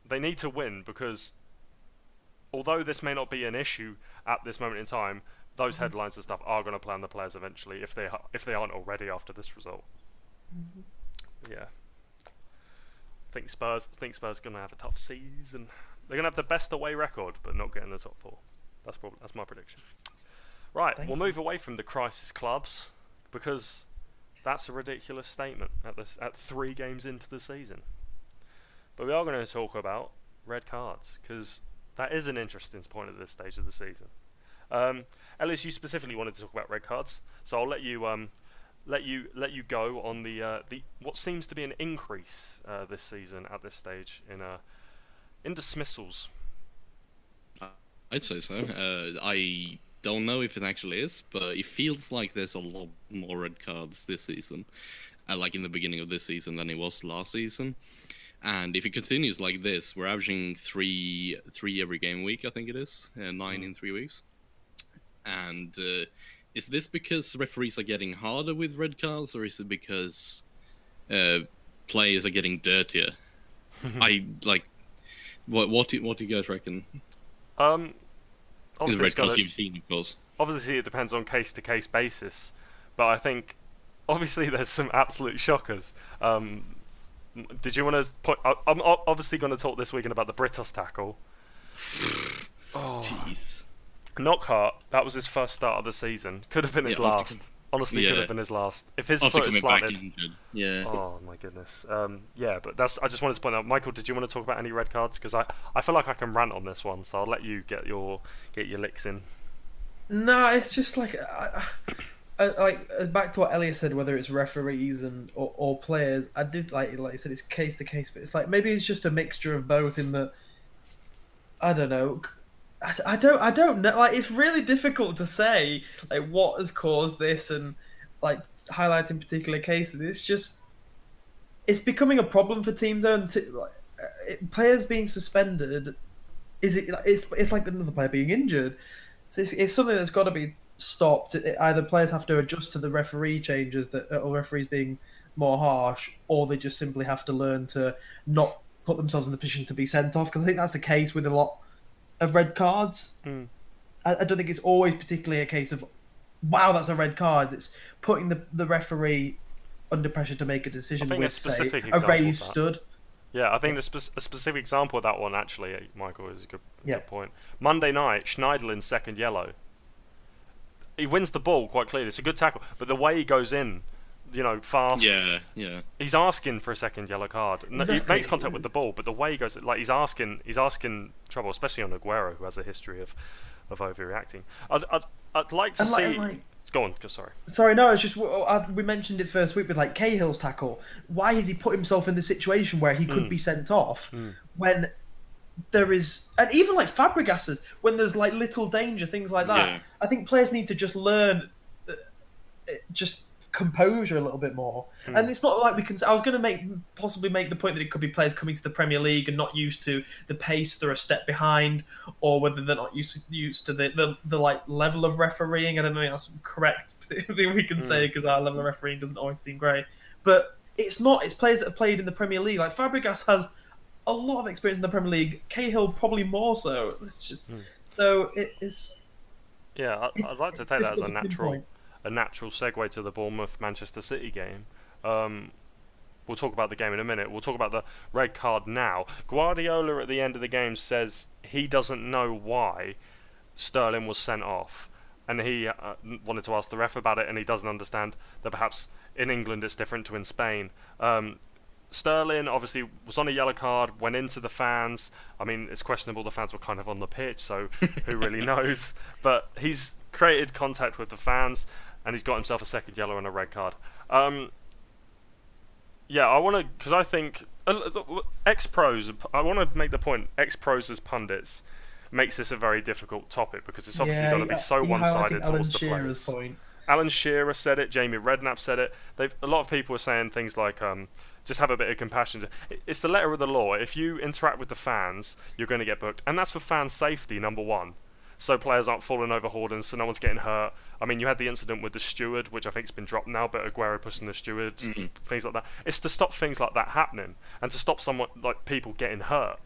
[SPEAKER 1] they need to win because although this may not be an issue at this moment in time, those headlines and stuff are going to play on the players eventually if they aren't already after this result. Yeah, I think Spurs are going to have a tough season. They're going to have the best away record, but not get in the top four. That's my prediction. Right, we'll move away from the crisis clubs because that's a ridiculous statement at 3 games into the season. But we are going to talk about red cards because that is an interesting point at this stage of the season. Ellis, you specifically wanted to talk about red cards, so I'll let you go on the what seems to be an increase this season at this stage in dismissals.
[SPEAKER 3] I'd say so. I don't know if it actually is, but it feels like there's a lot more red cards this season, like in the beginning of this season than it was last season. And if it continues like this, we're averaging three every game week, I think it is, 9 in 3 weeks. And is this because referees are getting harder with red cards, or is it because players are getting dirtier? What do you guys reckon?
[SPEAKER 1] Obviously,
[SPEAKER 3] the red cards you've seen, of course.
[SPEAKER 1] Obviously, it depends on case-to-case basis, but I think obviously there's some absolute shockers. Did you want to put? I'm obviously going to talk this weekend about the Britos tackle. Oh,
[SPEAKER 3] jeez.
[SPEAKER 1] Knockhart, that was his first start of the season. Could have been his last. Honestly, could have been his last. If his foot is planted.
[SPEAKER 3] Yeah.
[SPEAKER 1] Oh my goodness. Yeah, but I just wanted to point out. Michael, did you want to talk about any red cards? Because I feel like I can rant on this one, so I'll let you get your licks in.
[SPEAKER 4] No, it's just like back to what Elliot said, whether it's referees or players. I did like I said, it's case to case, but it's like maybe it's just a mixture of both. In the I don't know. I don't know. Like, it's really difficult to say like what has caused this and like highlighting particular cases. It's becoming a problem for teams. Players being suspended it's like another player being injured. So it's something that's got to be stopped. Either players have to adjust to the referee changes or referees being more harsh, or they just simply have to learn to not put themselves in the position to be sent off. Because I think that's the case with a lot of red cards. I don't think it's always particularly a case of, wow, that's a red card. It's putting the referee under pressure to make a decision with, say, a raised stud.
[SPEAKER 1] Yeah, I think a specific example of that one, actually, Michael, is a good point. Monday night, Schneiderlin's second yellow. He wins the ball quite clearly. It's a good tackle, but the way he goes in, fast.
[SPEAKER 3] Yeah.
[SPEAKER 1] He's asking for a second yellow card.
[SPEAKER 4] Exactly.
[SPEAKER 1] He makes contact with the ball, but the way he goes, like he's asking trouble, especially on Aguero, who has a history of overreacting. I'd like to see. Go on. Sorry.
[SPEAKER 4] Sorry, no. It's just we mentioned it first week with like Cahill's tackle. Why has he put himself in the situation where he could be sent off when there is, and even like Fabregas's, when there's like little danger, things like that. Yeah. I think players need to just learn just composure a little bit more. And it's not like we can. I was going to possibly make the point that it could be players coming to the Premier League and not used to the pace, they're a step behind, or whether they're not used to the like level of refereeing. I don't know if that's correct thing we can say, because our level of refereeing doesn't always seem great. But it's not. It's players that have played in the Premier League. Like Fabregas has a lot of experience in the Premier League. Cahill probably more so. It's just so it is.
[SPEAKER 1] Yeah, I'd like to take that as a natural segue to the Bournemouth-Manchester City game. We'll talk about the game in a minute. We'll talk about the red card now. Guardiola at the end of the game says he doesn't know why Sterling was sent off, and he wanted to ask the ref about it, and he doesn't understand that perhaps in England it's different to in Spain. Sterling obviously was on a yellow card, went into the fans. I mean, it's questionable, the fans were kind of on the pitch, so who really knows? But he's created contact with the fans, and he's got himself a second yellow and a red card. Yeah, I want to, because I think ex-pros, I want to make the point, ex-pros as pundits makes this a very difficult topic, because it's obviously going to be so one-sided towards the players.
[SPEAKER 4] Point.
[SPEAKER 1] Alan Shearer said it, Jamie Redknapp said it. A lot of people were saying things like, just have a bit of compassion. It's the letter of the law. If you interact with the fans, you're going to get booked. And that's for fan safety, number one. So players aren't falling over Hordens, so no one's getting hurt. I mean, you had the incident with the steward, which I think has been dropped now, but Aguero pushing the steward, things like that. It's to stop things like that happening, and to stop people getting hurt.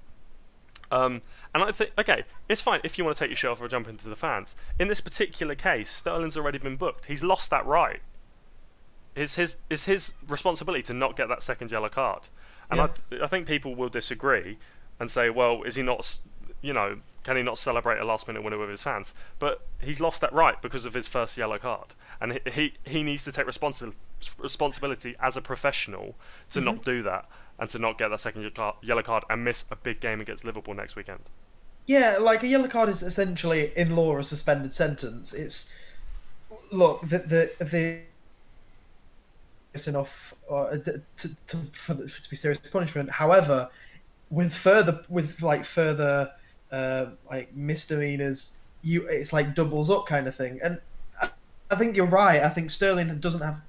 [SPEAKER 1] And I think, okay, it's fine if you want to take your shirt off or jump into the fans. In this particular case, Sterling's already been booked. He's lost that right. It's his responsibility to not get that second yellow card. And I think people will disagree and say, well, is he not, can he not celebrate a last minute winner with his fans? But he's lost that right because of his first yellow card. And he needs to take responsibility as a professional to not do that, and to not get that second yellow card and miss a big game against Liverpool next weekend.
[SPEAKER 4] Yeah, like a yellow card is essentially, in law, a suspended sentence. It's look the it's enough to be serious punishment. However, with further like misdemeanors, it's like doubles up kind of thing. And I think you're right. I think Sterling doesn't have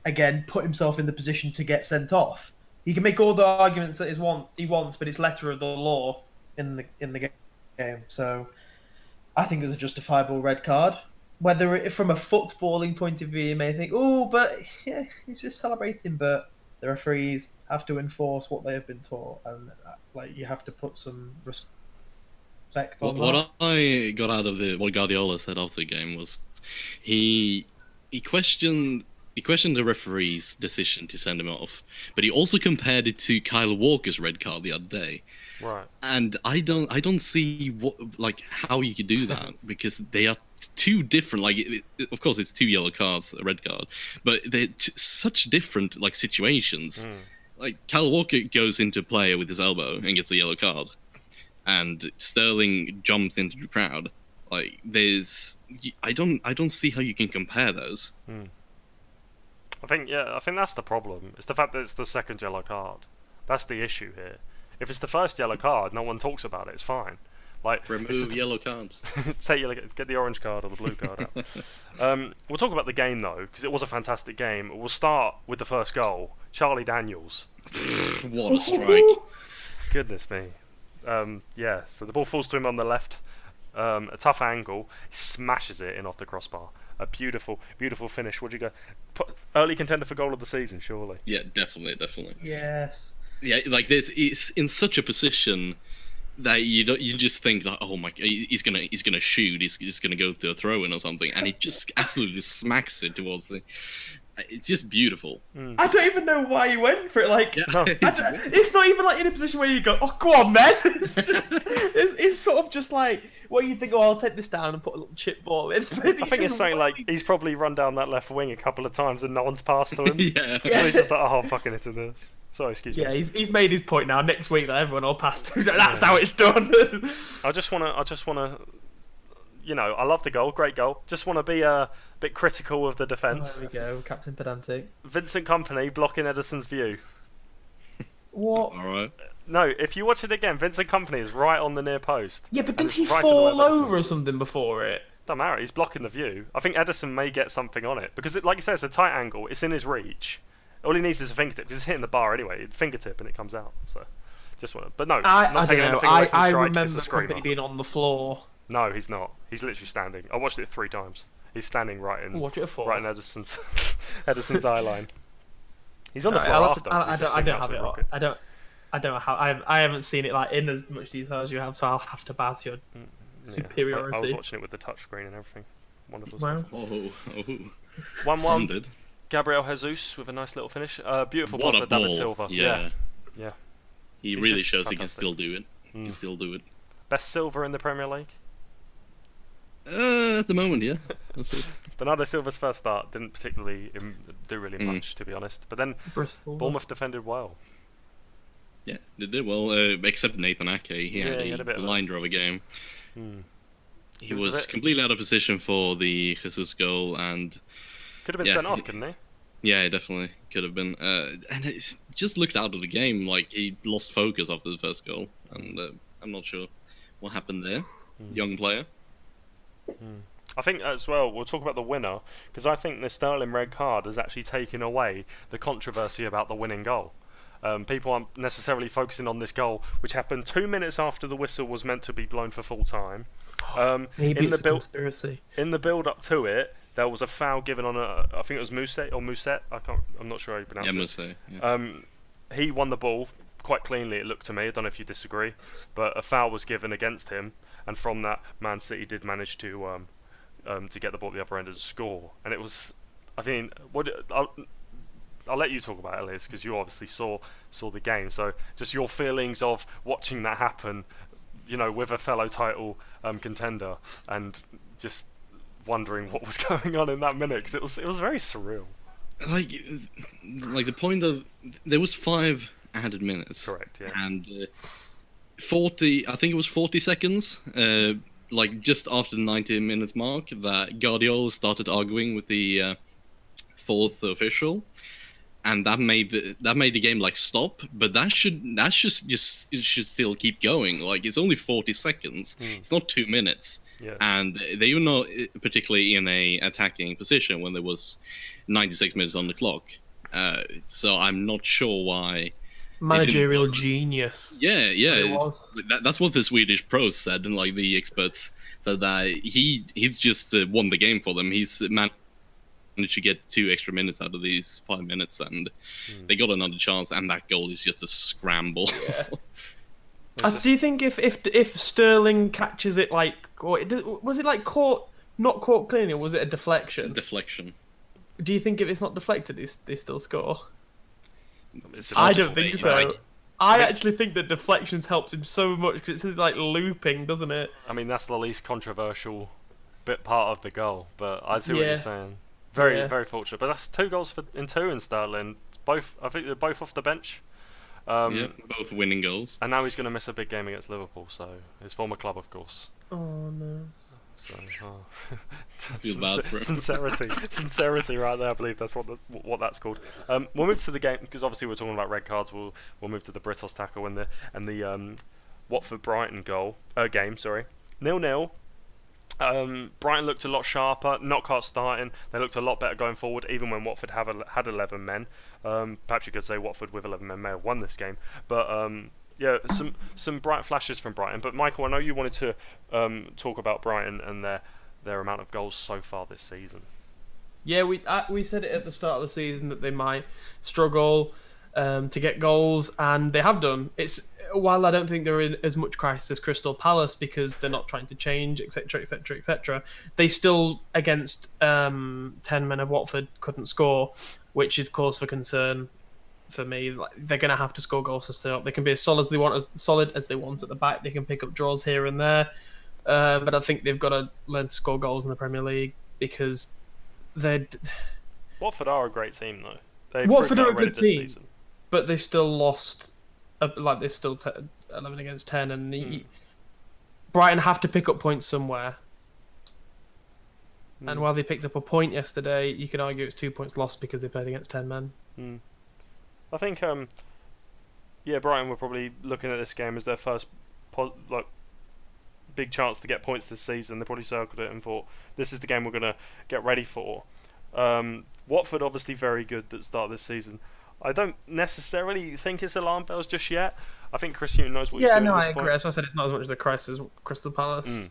[SPEAKER 4] again put himself in the position to get sent off. He can make all the arguments that he wants, but it's letter of the law in the game. So I think it was a justifiable red card. Whether from a footballing point of view, you may think, "Oh, but yeah, he's just celebrating." But the referees have to enforce what they have been taught, and like you have to put some respect on that.
[SPEAKER 3] What I got out of what Guardiola said after the game was he questioned the referee's decision to send him off, but he also compared it to Kyle Walker's red card the other day.
[SPEAKER 1] Right.
[SPEAKER 3] And I don't see how you could do that because they are two different. Of course, it's two yellow cards, a red card, but they're such different situations. Like Kyle Walker goes into play with his elbow and gets a yellow card, and Sterling jumps into the crowd. Like I don't see how you can compare those.
[SPEAKER 1] I think that's the problem. It's the fact that it's the second yellow card. That's the issue here. If it's the first yellow card, no one talks about it. It's fine. Like
[SPEAKER 3] remove yellow cards.
[SPEAKER 1] Get the orange card or the blue card out. We'll talk about the game though, because it was a fantastic game. We'll start with the first goal. Charlie Daniels.
[SPEAKER 3] What a strike!
[SPEAKER 1] Goodness me. So the ball falls to him on the left. A tough angle. He smashes it in off the crossbar. A beautiful, beautiful finish. Would you go? Early contender for goal of the season, surely.
[SPEAKER 3] Yeah, definitely.
[SPEAKER 4] Yes.
[SPEAKER 3] Yeah, like this, it's in such a position that you just think that, oh my, he's gonna shoot, he's gonna go to a throw in or something, and he just absolutely smacks it towards the. It's just beautiful.
[SPEAKER 4] I don't even know why he went for it. Like,
[SPEAKER 1] No.
[SPEAKER 4] it's not even like in a position where you go, "Oh, go on, man." It's sort of just like, what you think? Oh, I'll take this down and put a little chip ball in.
[SPEAKER 1] I think it's saying like he's probably run down that left wing a couple of times and no one's passed to him.
[SPEAKER 3] Yeah.
[SPEAKER 1] So he's just like, oh, I'm fucking into this. Sorry, excuse me.
[SPEAKER 2] Yeah, he's made his point now. Next week, that everyone will pass to. That's how it's done.
[SPEAKER 1] I just wanna. You know, I love the goal, great goal. Just want to be a bit critical of the defence.
[SPEAKER 2] There we go, Captain Pedantic.
[SPEAKER 1] Vincent Kompany blocking Ederson's view.
[SPEAKER 2] What?
[SPEAKER 3] All right.
[SPEAKER 1] No, if you watch it again, Vincent Kompany is right on the near post.
[SPEAKER 2] Yeah, but
[SPEAKER 1] And
[SPEAKER 2] didn't he
[SPEAKER 1] it's right in the way of
[SPEAKER 2] fall
[SPEAKER 1] Ederson.
[SPEAKER 2] over or something before it?
[SPEAKER 1] Don't matter, he's blocking the view. I think Ederson may get something on it because, like you said, it's a tight angle. It's in his reach. All he needs is a fingertip because it's hitting the bar anyway. Fingertip and it comes out. So, just want to. But no, I'm not taking anything away from
[SPEAKER 2] I
[SPEAKER 1] strike.
[SPEAKER 2] remember
[SPEAKER 1] It's a
[SPEAKER 2] Company
[SPEAKER 1] screamer.
[SPEAKER 2] being on the floor.
[SPEAKER 1] No, he's not. He's literally standing. I watched it 3 times. He's standing right in
[SPEAKER 2] Watch it for.
[SPEAKER 1] right in Ederson's eye line. He's on the
[SPEAKER 2] Alright,
[SPEAKER 1] floor
[SPEAKER 2] I'll have
[SPEAKER 1] after.
[SPEAKER 2] to-
[SPEAKER 1] He's just
[SPEAKER 2] I
[SPEAKER 1] singing
[SPEAKER 2] don't have
[SPEAKER 1] absolute
[SPEAKER 2] it.
[SPEAKER 1] rocket.
[SPEAKER 2] I don't have. I haven't seen it like in as much detail as you have, so I'll have to bow to your
[SPEAKER 1] Yeah.
[SPEAKER 2] superiority.
[SPEAKER 1] I was watching it with the touchscreen and everything. Wonderful
[SPEAKER 2] Wow.
[SPEAKER 1] stuff.
[SPEAKER 3] Oh.
[SPEAKER 1] 1-1.
[SPEAKER 3] Hundred.
[SPEAKER 1] Gabriel Jesus with a nice little finish. Beautiful
[SPEAKER 3] What
[SPEAKER 1] ball
[SPEAKER 3] a
[SPEAKER 1] for David
[SPEAKER 3] ball!
[SPEAKER 1] Silva.
[SPEAKER 3] Yeah.
[SPEAKER 1] Yeah.
[SPEAKER 3] He
[SPEAKER 1] He's
[SPEAKER 3] really
[SPEAKER 1] just
[SPEAKER 3] shows he can
[SPEAKER 1] fantastic.
[SPEAKER 3] still do it. He can still do it.
[SPEAKER 1] Best Silva in the Premier League.
[SPEAKER 3] At the moment, yeah. That's it.
[SPEAKER 1] Bernardo Silva's first start didn't particularly do really much, to be honest. But then
[SPEAKER 2] Bristol.
[SPEAKER 1] Bournemouth defended well.
[SPEAKER 3] Yeah, they did well, except Nathan Ake. He had
[SPEAKER 1] a bit
[SPEAKER 3] a
[SPEAKER 1] of a-
[SPEAKER 3] blinder of a game. He
[SPEAKER 1] was a
[SPEAKER 3] was
[SPEAKER 1] bit-
[SPEAKER 3] completely out of position for the Jesus goal, and
[SPEAKER 1] Could have been
[SPEAKER 3] Yeah,
[SPEAKER 1] sent off,
[SPEAKER 3] he-
[SPEAKER 1] couldn't he?
[SPEAKER 3] yeah, it definitely could have been. And it just looked out of the game, like he lost focus after the first goal, and I'm not sure what happened there. Young player.
[SPEAKER 1] I think as well, we'll talk about the winner, because I think the Sterling red card has actually taken away the controversy about the winning goal. People aren't necessarily focusing on this goal, which happened 2 minutes after the whistle was meant to be blown for full time.
[SPEAKER 2] Maybe
[SPEAKER 1] in
[SPEAKER 2] it's
[SPEAKER 1] the
[SPEAKER 2] a
[SPEAKER 1] build,
[SPEAKER 2] conspiracy.
[SPEAKER 1] in the build up to it, there was a foul given on I think it was Muset. I'm not sure how you pronounce
[SPEAKER 3] Yeah, I
[SPEAKER 1] it.
[SPEAKER 3] must say. Yeah.
[SPEAKER 1] He won the ball quite cleanly, it looked to me. I don't know if you disagree, but a foul was given against him, and from that, Man City did manage to get the ball at the other end and score. And it was, I mean, I'll let you talk about it, Liz, because you obviously saw the game. So just your feelings of watching that happen, you know, with a fellow title contender, and just wondering what was going on in that minute, because it was very surreal.
[SPEAKER 3] Like the point of there was 5 added minutes.
[SPEAKER 1] Correct, yeah.
[SPEAKER 3] And 40, I think it was 40 seconds, like just after the 90 minutes mark, that Guardiola started arguing with the fourth official, and that made the game like stop. But that should just it should still keep going. Like, it's only 40 seconds. It's not 2 minutes.
[SPEAKER 1] Yeah.
[SPEAKER 3] And they were not particularly in a attacking position when there was 96 minutes on the clock. So I'm not sure why.
[SPEAKER 2] Managerial genius.
[SPEAKER 3] Yeah.
[SPEAKER 2] It was.
[SPEAKER 3] That's what the Swedish pros said, and like the experts said that he's just won the game for them. He's managed to get 2 extra minutes out of these 5 minutes, and they got another chance. And that goal is just a scramble.
[SPEAKER 2] Yeah. Do you think if Sterling catches it, like, or was it like not caught cleanly, or was it a deflection?
[SPEAKER 3] Deflection.
[SPEAKER 2] Do you think if it's not deflected, they still score?
[SPEAKER 1] It's
[SPEAKER 2] I don't think
[SPEAKER 3] possible,
[SPEAKER 2] so.
[SPEAKER 3] right?
[SPEAKER 2] I actually think that deflections helped him so much because it's like looping, doesn't it?
[SPEAKER 1] I mean, that's the least controversial part of the goal, but I see what
[SPEAKER 2] Yeah.
[SPEAKER 1] you're saying. Very,
[SPEAKER 2] Yeah.
[SPEAKER 1] very fortunate. But that's 2 goals in Sterling. Both, I think they're both off the bench.
[SPEAKER 3] Yeah, both winning goals.
[SPEAKER 1] And now he's going to miss a big game against Liverpool, so his former club, of course.
[SPEAKER 2] Oh no.
[SPEAKER 1] So,
[SPEAKER 3] Feel bad for him.
[SPEAKER 1] sincerity, right there. I believe that's what that's called. We'll move to the game because obviously we're talking about red cards. We'll move to the Britos tackle and the Watford Brighton game. Sorry, 0-0. Brighton looked a lot sharper. Knockout starting. They looked a lot better going forward, even when Watford had 11 men. Perhaps you could say Watford with 11 men may have won this game, but. Yeah, some bright flashes from Brighton. But Michael, I know you wanted to talk about Brighton and their amount of goals so far this season.
[SPEAKER 2] Yeah, we said it at the start of the season that they might struggle to get goals, and they have done. It's while I don't think they're in as much crisis as Crystal Palace because they're not trying to change, etc., etc., etc. They still against 10 men of Watford couldn't score, which is cause for concern. For me, like, they're going to have to score goals to stay up. They can be as solid as they want at the back. They can pick up draws here and there, but I think they've got to learn to score goals in the Premier League because they're.
[SPEAKER 1] Watford are a great team, though.
[SPEAKER 2] Watford are a good
[SPEAKER 1] this
[SPEAKER 2] team,
[SPEAKER 1] season.
[SPEAKER 2] but they still lost. Like they're still 11 against 10, and Brighton have to pick up points somewhere. And while they picked up a point yesterday, you can argue it's 2 points lost because they played against 10 men.
[SPEAKER 1] I think, Brighton were probably looking at this game as their first big chance to get points this season. They probably circled it and thought, this is the game we're going to get ready for. Watford obviously very good at the start of this season. I don't necessarily think it's alarm bells just yet. I think Chris Hughton knows what he's doing at this
[SPEAKER 2] I agree.
[SPEAKER 1] point.
[SPEAKER 2] As I said, it's not as much as a crisis as Crystal Palace.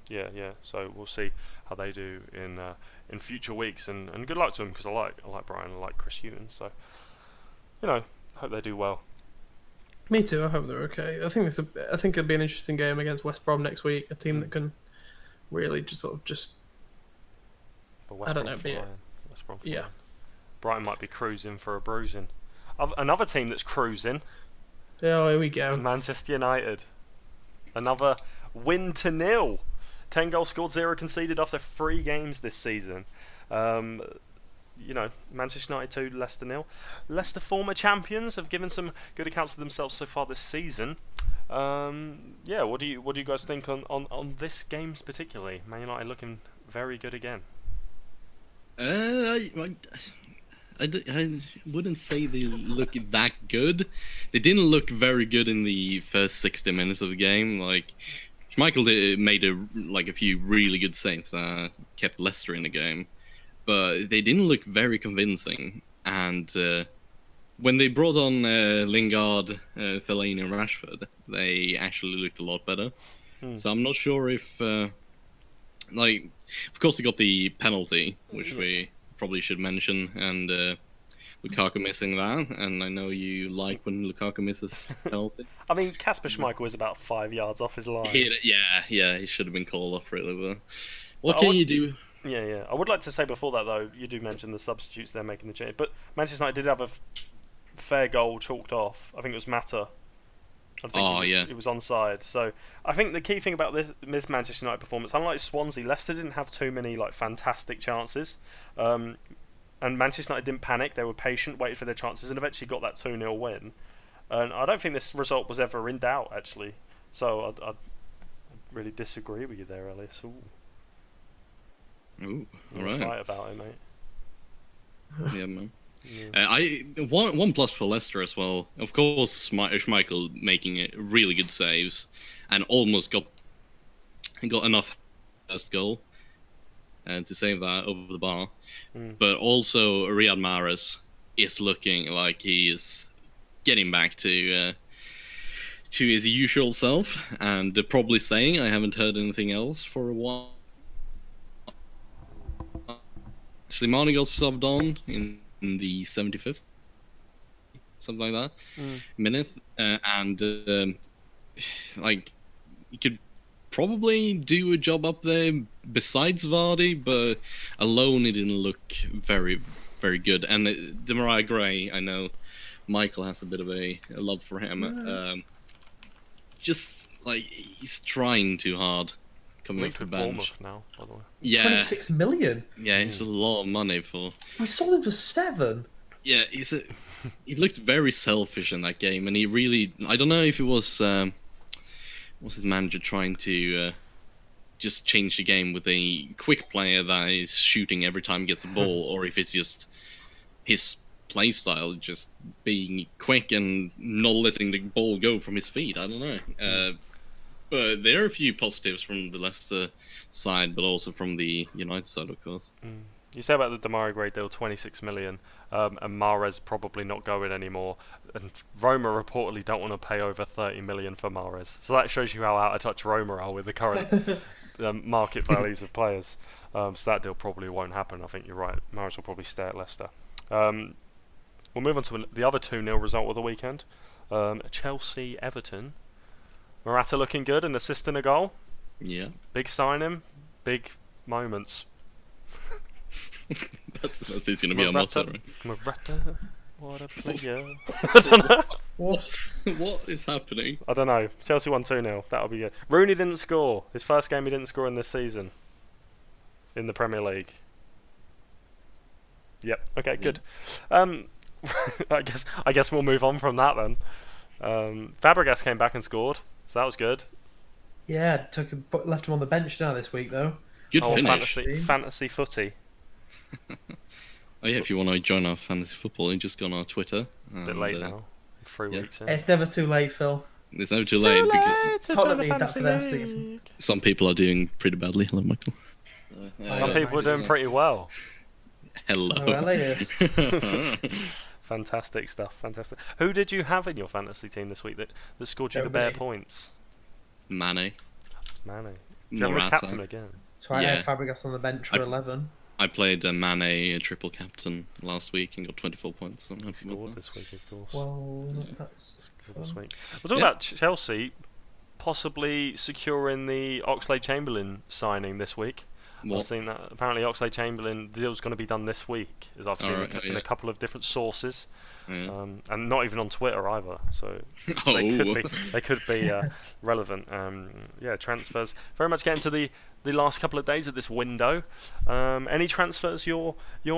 [SPEAKER 1] Yeah. So we'll see how they do in future weeks, and good luck to them because I like Brighton, I like Chris Hughton. So hope they do well.
[SPEAKER 2] Me too. I hope they're okay. I think it'll be an interesting game against West Brom next week. A team that can really just.
[SPEAKER 1] But West
[SPEAKER 2] I don't
[SPEAKER 1] Brom
[SPEAKER 2] know.
[SPEAKER 1] flying. West Brom flying.
[SPEAKER 2] Yeah.
[SPEAKER 1] Brighton might be cruising for a bruising. Another team that's cruising.
[SPEAKER 2] Oh, here we go.
[SPEAKER 1] Manchester United. Another win to 0. 10 goals scored, 0 conceded after 3 games this season. Manchester United 2, Leicester 0. Leicester, former champions, have given some good accounts of themselves so far this season. What do you guys think on this game particularly? Man United looking very good again.
[SPEAKER 3] I wouldn't say they look that good. They didn't look very good in the first 60 minutes of the game. Like, Michael made a few really good saves, kept Leicester in the game, but they didn't look very convincing. And when they brought on Lingard, Fellaini, and Rashford, they actually looked a lot better. So I'm not sure if, of course, they got the penalty, which we probably should mention, and Lukaku missing that, and I know you like when Lukaku misses penalty.
[SPEAKER 1] I mean, Kasper Schmeichel is about 5 yards off his line.
[SPEAKER 3] He should have been called off really, but what can you do?
[SPEAKER 1] Yeah. I would like to say before that, though, you do mention the substitutes they're making the change, but Manchester United did have a fair goal chalked off. I think it was Mata. It was onside. So I think the key thing about this Manchester United performance, unlike Swansea, Leicester didn't have too many fantastic chances, and Manchester United didn't panic. They were patient, waited for their chances, and eventually got that 2-0 win. And I don't think this result was ever in doubt, actually. So I'd really disagree with you there, Elias. Ooh,
[SPEAKER 3] Ooh, all
[SPEAKER 1] you're
[SPEAKER 3] right.
[SPEAKER 1] fight about it, mate.
[SPEAKER 3] Yeah, man.
[SPEAKER 1] Yeah.
[SPEAKER 3] One plus for Leicester as well. Of course, Schmeichel making really good saves, and almost got enough first goal to save that over the bar. But also Riyad Mahrez is looking like he is getting back to his usual self, and probably saying, I haven't heard anything else for a while. Slimani got subbed on in the 75th, something like that, minute, and like you could probably do a job up there besides Vardy, but alone it didn't look very, very good. And Demarai Gray, I know Michael has a bit of a love for him. Just like he's trying too hard coming off
[SPEAKER 1] Linked
[SPEAKER 3] the
[SPEAKER 1] with
[SPEAKER 3] bench.
[SPEAKER 1] Bournemouth now, by the way.
[SPEAKER 3] Yeah,
[SPEAKER 4] 26 million.
[SPEAKER 3] yeah, it's a lot of money for.
[SPEAKER 4] We sold him for 7.
[SPEAKER 3] Yeah, he looked very selfish in that game, and he really. I don't know if it was his manager trying to just change the game with a quick player that is shooting every time he gets the ball, or if it's just his play style just being quick and not letting the ball go from his feet. I don't know. But there are a few positives from the Leicester side, but also from the United side, of course.
[SPEAKER 1] You say about the Demarai Gray deal, 26 million, and Mahrez probably not going anymore. And Roma reportedly don't want to pay over 30 million for Mahrez. So that shows you how out of touch Roma are with the current market values of players. So that deal probably won't happen. I think you're right. Mahrez will probably stay at Leicester. We'll move on to the other 2-0 result of the weekend. Chelsea-Everton. Morata looking good and assisting a goal.
[SPEAKER 3] Yeah.
[SPEAKER 1] Big signing, big moments.
[SPEAKER 3] that's going to be our motto, right?
[SPEAKER 1] Morata, what a player. I don't know.
[SPEAKER 3] What is happening?
[SPEAKER 1] I don't know. Chelsea won 2-0. That'll be good. Rooney didn't score. His first game he didn't score in this season. In the Premier League. Yep. Okay, good. I guess we'll move on from that then. Fabregas came back and scored, so that was good.
[SPEAKER 4] Yeah, left him on the bench now this week though.
[SPEAKER 3] Good finish.
[SPEAKER 1] Fantasy footy.
[SPEAKER 3] Oh yeah, if you want to join our fantasy football, you just go on our Twitter.
[SPEAKER 1] A bit late now. 3 weeks in.
[SPEAKER 4] It's never too late, Phil.
[SPEAKER 3] It's never too late because
[SPEAKER 4] Tottenham need that for their season.
[SPEAKER 3] some people are doing pretty badly. Hello, Michael.
[SPEAKER 1] Some people are doing pretty well.
[SPEAKER 3] Hello.
[SPEAKER 4] Oh, Elias.
[SPEAKER 1] Fantastic stuff. Fantastic. Who did you have in your fantasy team this week that scored you the bare points?
[SPEAKER 3] Mane.
[SPEAKER 1] Do you have him as captain again?
[SPEAKER 4] That's right, I had Fabregas on the bench for 11.
[SPEAKER 3] I played Mane, a triple captain, last week and got 24 points. So
[SPEAKER 1] he scored this week, of course.
[SPEAKER 4] Well, that's
[SPEAKER 1] this week. We're talking about Chelsea possibly securing the Oxlade-Chamberlain signing this week. I've seen that. Apparently, Oxlade-Chamberlain, the deal's going to be done this week, as I've seen in a couple of different sources. And not even on Twitter either, so they could be relevant. Transfers very much getting to the last couple of days of this window. Any transfers you're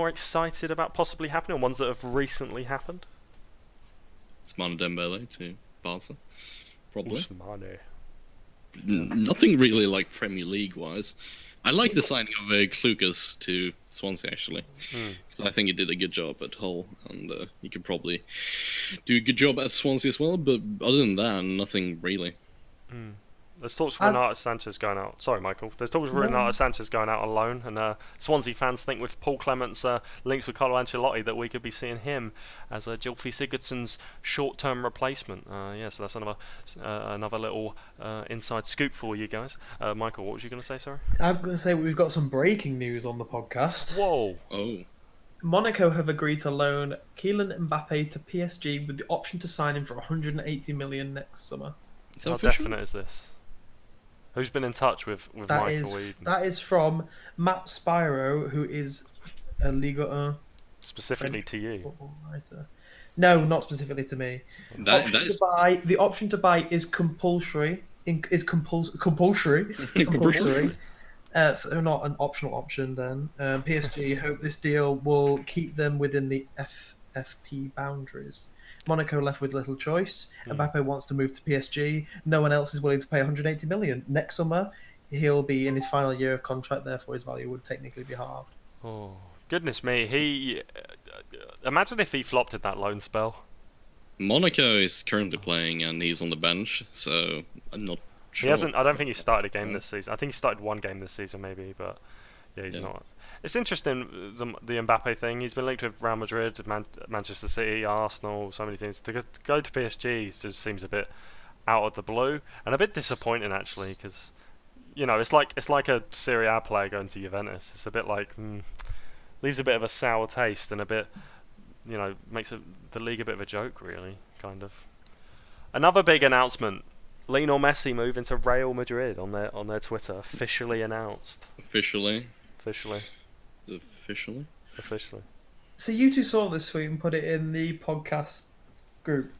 [SPEAKER 1] excited about possibly happening, or ones that have recently happened?
[SPEAKER 3] Ousmane Dembele to Barca, probably.
[SPEAKER 1] Ousmane.
[SPEAKER 3] Nothing really like Premier League wise. I like the signing of Klukas to Swansea, actually, because I think he did a good job at Hull, and he could probably do a good job at Swansea as well, but other than that, nothing really.
[SPEAKER 1] There's talks of Renato Sanchez going out. Sorry, Michael. There's talks of Renato Sanchez going out on loan, and Swansea fans think with Paul Clement's links with Carlo Ancelotti that we could be seeing him as Gylfi Sigurdsson's short-term replacement. So that's another little inside scoop for you guys. Michael, what was you going to say? Sorry.
[SPEAKER 4] I'm going to say we've got some breaking news on the podcast.
[SPEAKER 1] Whoa.
[SPEAKER 3] Oh.
[SPEAKER 4] Monaco have agreed to loan Kylian Mbappe to PSG with the option to sign him for 180 million next summer.
[SPEAKER 1] How definite is this? Who's been in touch with Michael Eden?
[SPEAKER 4] That is from Matt Spiro, who is a Liga 1
[SPEAKER 1] specifically to you.
[SPEAKER 4] Writer. No, not specifically to me. The option to buy is compulsory. Compulsory. So not an optional option. Then PSG hope this deal will keep them within the FFP boundaries. Monaco left with little choice. Mbappe wants to move to PSG. No one else is willing to pay 180 million. Next summer, he'll be in his final year of contract. Therefore, his value would technically be halved.
[SPEAKER 1] Oh, goodness me. He imagine if he flopped in that loan spell.
[SPEAKER 3] Monaco is currently playing and he's on the bench, so I'm not sure.
[SPEAKER 1] He hasn't. I don't think he started a game this season. I think he started one game this season, maybe, but yeah, he's not. It's interesting the Mbappe thing. He's been linked with Real Madrid, Manchester City, Arsenal, so many teams. To go to PSG just seems a bit out of the blue and a bit disappointing actually, because it's like a Serie A player going to Juventus. It's a bit like leaves a bit of a sour taste and a bit, makes the league a bit of a joke, really, kind of. Another big announcement: Lionel Messi moving to Real Madrid on their Twitter, officially announced.
[SPEAKER 3] Officially.
[SPEAKER 4] So you two saw this tweet and put it in the podcast group.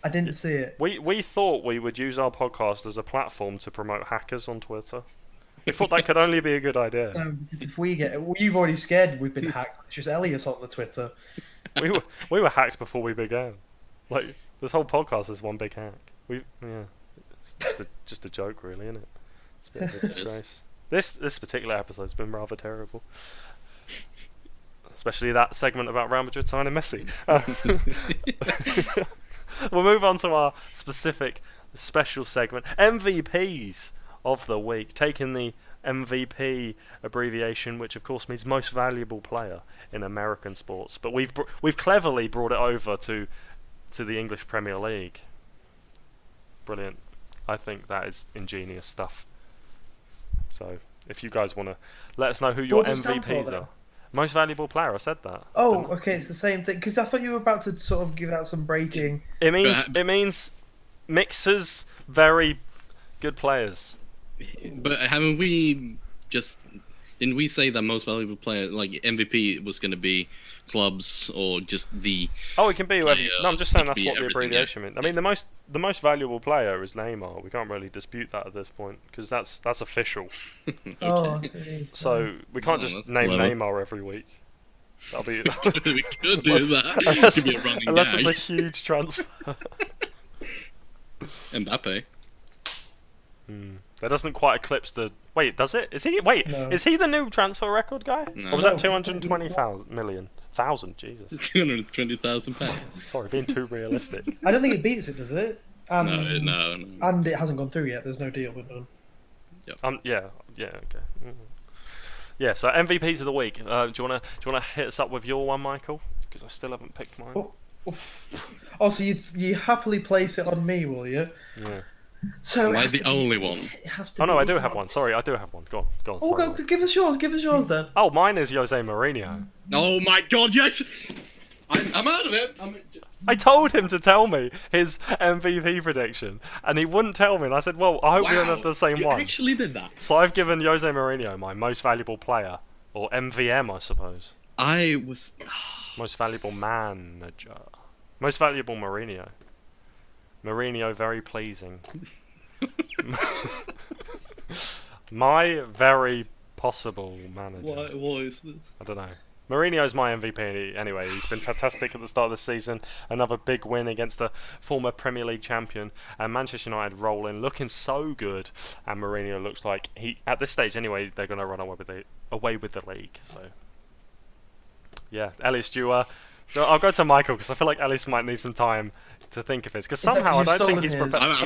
[SPEAKER 4] I didn't see it.
[SPEAKER 1] We thought we would use our podcast as a platform to promote hackers on Twitter. We thought that could only be a good idea.
[SPEAKER 4] If you've already scared we've been hacked. It's just Elias on the Twitter.
[SPEAKER 1] We were hacked before we began. Like, this whole podcast is one big hack. It's just a joke, really, isn't it? It's a bit of a disgrace. This particular episode's been rather terrible. Especially that segment about Real Madrid signing Messi. We'll move on to our special segment, MVPs of the week, taking the MVP abbreviation, which of course means most valuable player in American sports, but we've cleverly brought it over to the English Premier League. Brilliant. I think that is ingenious stuff. So if you guys want to let us know who your MVPs are. Most valuable player, I said that.
[SPEAKER 4] Oh, okay, it's the same thing. Because I thought you were about to sort of give out some breaking.
[SPEAKER 1] It means mixers, very good players.
[SPEAKER 3] But didn't we say that most valuable player, like MVP, was going to be clubs or just the?
[SPEAKER 1] Oh, it can be whoever. No, I'm just saying that's what the
[SPEAKER 3] everything,
[SPEAKER 1] abbreviation meant. I mean, the most valuable player is Neymar. We can't really dispute that at this point because that's official.
[SPEAKER 3] Okay.
[SPEAKER 4] Oh, I see.
[SPEAKER 1] So we can't just name Neymar every week. That'll be.
[SPEAKER 3] We could do that. Could be a running
[SPEAKER 1] unless
[SPEAKER 3] gag.
[SPEAKER 1] it's a huge transfer.
[SPEAKER 3] Mbappe.
[SPEAKER 1] That doesn't quite eclipse the. Wait, does it? Is he? Wait,
[SPEAKER 4] No.
[SPEAKER 1] Is he the new transfer record guy?
[SPEAKER 3] No.
[SPEAKER 1] Or was that 220,000 million? Thousand, Jesus.
[SPEAKER 3] 220,000 pounds.
[SPEAKER 1] Sorry, being too realistic.
[SPEAKER 4] I don't think it beats it, does it?
[SPEAKER 3] No.
[SPEAKER 4] And it hasn't gone through yet. There's no deal been done.
[SPEAKER 1] Yeah, okay. Yeah, so MVPs of the week. Do you wanna hit us up with your one, Michael? Because I still haven't picked mine.
[SPEAKER 4] Oh, so you happily place it on me, will you?
[SPEAKER 1] Yeah.
[SPEAKER 4] So
[SPEAKER 3] Am I the only one?
[SPEAKER 4] It has to
[SPEAKER 1] Oh no,
[SPEAKER 4] be
[SPEAKER 1] I do have one. Sorry, I do have one. Go on.
[SPEAKER 4] Oh,
[SPEAKER 1] sorry.
[SPEAKER 4] go, give us yours. Give us yours then.
[SPEAKER 1] Oh, mine is Jose Mourinho.
[SPEAKER 3] Oh my God! Yes, I'm out of it.
[SPEAKER 1] I told him to tell me his MVP prediction, and he wouldn't tell me. And I said, "Well, I hope we don't have the same
[SPEAKER 3] you
[SPEAKER 1] one."
[SPEAKER 3] Actually, did that.
[SPEAKER 1] So I've given Jose Mourinho my most valuable player, or MVM, I suppose.
[SPEAKER 3] I was.
[SPEAKER 1] Most valuable manager. Most valuable Mourinho. Mourinho, very pleasing. My very possible manager.
[SPEAKER 3] What is this?
[SPEAKER 1] I don't know. Mourinho's my MVP anyway. He's been fantastic at the start of the season. Another big win against the former Premier League champion. And Manchester United rolling, looking so good. And Mourinho looks like at this stage anyway, they're going to run away with the league. So, yeah. Ellis, I'll go to Michael because I feel like Ellis might need some time to think of this. Because somehow I don't think he's prepared.
[SPEAKER 3] I'm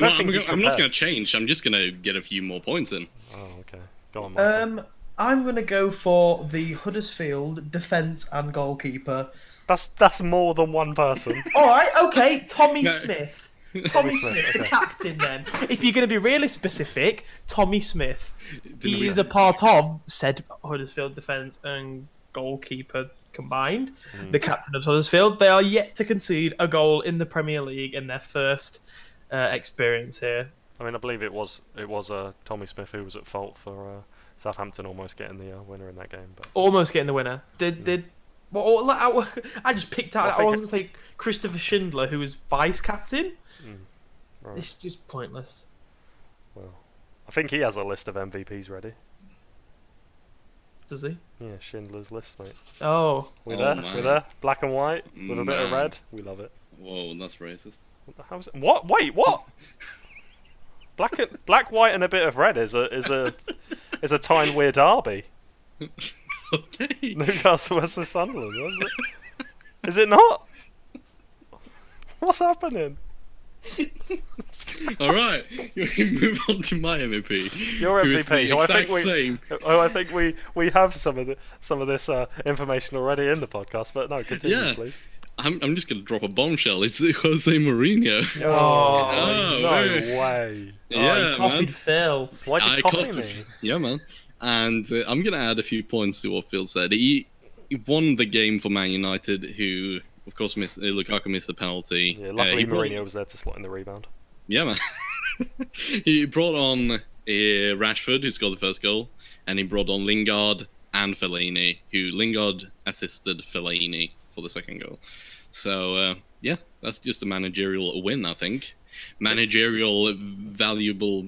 [SPEAKER 3] not going to change. I'm just going to get a few more points in.
[SPEAKER 1] Oh, okay. Go on, Michael.
[SPEAKER 4] I'm going to go for the Huddersfield defence and goalkeeper.
[SPEAKER 1] That's more than one person.
[SPEAKER 4] All right, okay, Tommy
[SPEAKER 3] No.
[SPEAKER 4] Smith. Tommy
[SPEAKER 1] Smith,
[SPEAKER 4] Smith, the
[SPEAKER 1] okay.
[SPEAKER 2] Captain then. If you're going to be really specific, Tommy Smith.
[SPEAKER 3] Didn't
[SPEAKER 2] He
[SPEAKER 3] we-
[SPEAKER 2] is a part of said Huddersfield defence and goalkeeper combined. The captain of Huddersfield. They are yet to concede a goal in the Premier League in their first experience here.
[SPEAKER 1] I mean, I believe it was Tommy Smith who was at fault for Southampton almost getting the winner in that game. But
[SPEAKER 2] Almost getting the winner. Well, I just picked out.
[SPEAKER 1] I
[SPEAKER 2] I
[SPEAKER 1] think
[SPEAKER 2] was going to say Christopher Schindler, who was vice captain.
[SPEAKER 1] right.
[SPEAKER 2] It's just pointless.
[SPEAKER 1] Well, I think he has a list of MVPs ready.
[SPEAKER 2] Does he?
[SPEAKER 1] Yeah, Schindler's List, mate.
[SPEAKER 2] Oh.
[SPEAKER 1] We
[SPEAKER 3] Oh,
[SPEAKER 1] there?
[SPEAKER 3] man.
[SPEAKER 1] We there? Black and white with a bit of
[SPEAKER 3] Man.
[SPEAKER 1] red. We love it.
[SPEAKER 3] Whoa, that's racist.
[SPEAKER 1] What the hell's it? What? Wait, what? Black, white, and a bit of red is a Tyne-Wear derby.
[SPEAKER 3] Okay.
[SPEAKER 1] Newcastle versus Sunderland, wasn't it? Is it not? What's happening?
[SPEAKER 3] All right, you move on to my MVP.
[SPEAKER 1] Your
[SPEAKER 3] who is
[SPEAKER 1] MVP,
[SPEAKER 3] the
[SPEAKER 1] who
[SPEAKER 3] exact same.
[SPEAKER 1] I think we have some of this information already in the podcast, but no, continue,
[SPEAKER 3] Yeah.
[SPEAKER 1] please.
[SPEAKER 3] I'm just gonna drop a bombshell. It's Jose Mourinho.
[SPEAKER 2] Oh,
[SPEAKER 3] Oh,
[SPEAKER 1] no
[SPEAKER 3] hey.
[SPEAKER 1] way!
[SPEAKER 3] Yeah,
[SPEAKER 2] you copied
[SPEAKER 3] man.
[SPEAKER 2] Phil.
[SPEAKER 1] Why'd you
[SPEAKER 3] I
[SPEAKER 1] copy
[SPEAKER 3] copied-
[SPEAKER 1] me?
[SPEAKER 3] Yeah, man. And I'm gonna add a few points to what Phil said. He won the game for Man United, who of course missed. Lukaku missed the penalty.
[SPEAKER 1] Yeah, luckily
[SPEAKER 3] he brought-
[SPEAKER 1] Mourinho was there to slot in the rebound.
[SPEAKER 3] Yeah, man. He brought on Rashford, who scored the first goal, and he brought on Lingard and Fellaini, who Lingard assisted Fellaini for the second goal. So, yeah, that's just a managerial win, I think. Managerial valuable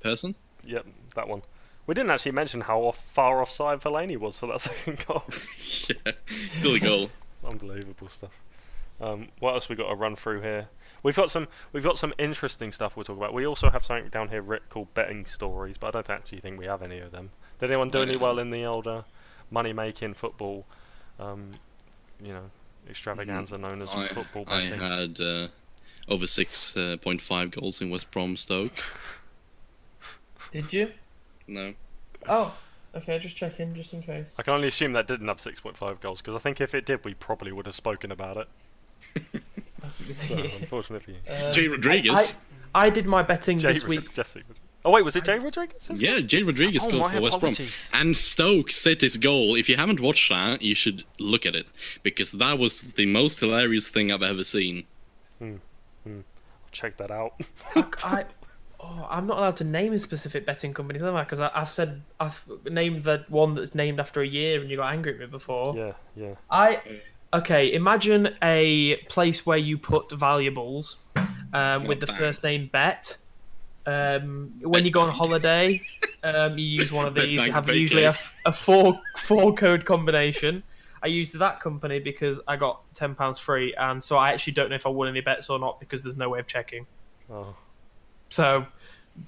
[SPEAKER 3] person?
[SPEAKER 1] Yep, that one. We didn't actually mention how far offside Fellaini was for that second goal.
[SPEAKER 3] Yeah, still a goal.
[SPEAKER 1] Unbelievable stuff. What else we got to run through here? We've got some interesting stuff we'll talk about. We also have something down here called betting stories, but I don't actually think we have any of them. Did anyone do any well in the older money making football? Extravaganza known as football
[SPEAKER 3] I
[SPEAKER 1] betting.
[SPEAKER 3] had over 6.5 goals in West Brom Stoke.
[SPEAKER 2] Did you?
[SPEAKER 3] No.
[SPEAKER 2] Oh, okay. Just checking, just in case.
[SPEAKER 1] I can only assume that didn't have 6.5 goals because I think if it did, we probably would have spoken about it. So, unfortunately,
[SPEAKER 3] Jay Rodriguez.
[SPEAKER 2] I did my betting this week.
[SPEAKER 1] Jesse. Oh wait, was it Jay Rodriguez?
[SPEAKER 3] Yeah, Jay Rodriguez
[SPEAKER 1] Oh,
[SPEAKER 3] scored
[SPEAKER 1] my
[SPEAKER 3] for West Brom.
[SPEAKER 1] apologies.
[SPEAKER 3] And Stoke set his goal. If you haven't watched that, you should look at it. Because that was the most hilarious thing I've ever seen.
[SPEAKER 1] Check that out.
[SPEAKER 2] I'm not allowed to name specific betting companies, am I? Because I've named the one that's named after a year, and you got angry at me before.
[SPEAKER 1] Yeah.
[SPEAKER 2] Okay, imagine a place where you put valuables with the
[SPEAKER 3] bang.
[SPEAKER 2] first name Bet. When you go on holiday, you use one of these. They
[SPEAKER 3] Betbank
[SPEAKER 2] have
[SPEAKER 3] Vacay.
[SPEAKER 2] usually a four code combination. I used that company because I got £10 free, and so I actually don't know if I won any bets or not because there's no way of checking.
[SPEAKER 1] Oh.
[SPEAKER 2] So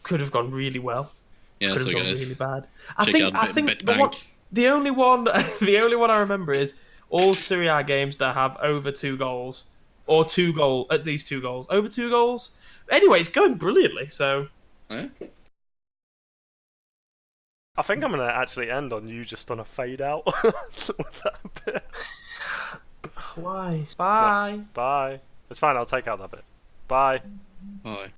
[SPEAKER 2] could have gone really well.
[SPEAKER 3] Yeah,
[SPEAKER 2] Could
[SPEAKER 3] so
[SPEAKER 2] have gone
[SPEAKER 3] guys,
[SPEAKER 2] really bad.
[SPEAKER 3] check out
[SPEAKER 2] I think
[SPEAKER 3] Betbank.
[SPEAKER 2] the only one I remember is all Serie A games that have over 2 goals or at least 2 goals, over 2 goals. Anyway, it's going brilliantly. So
[SPEAKER 3] Yeah?
[SPEAKER 1] I think I'm gonna actually end on you just on a fade out with that bit.
[SPEAKER 2] why? Bye.
[SPEAKER 1] Bye. It's fine. I'll take out that bit. Bye.
[SPEAKER 3] Bye.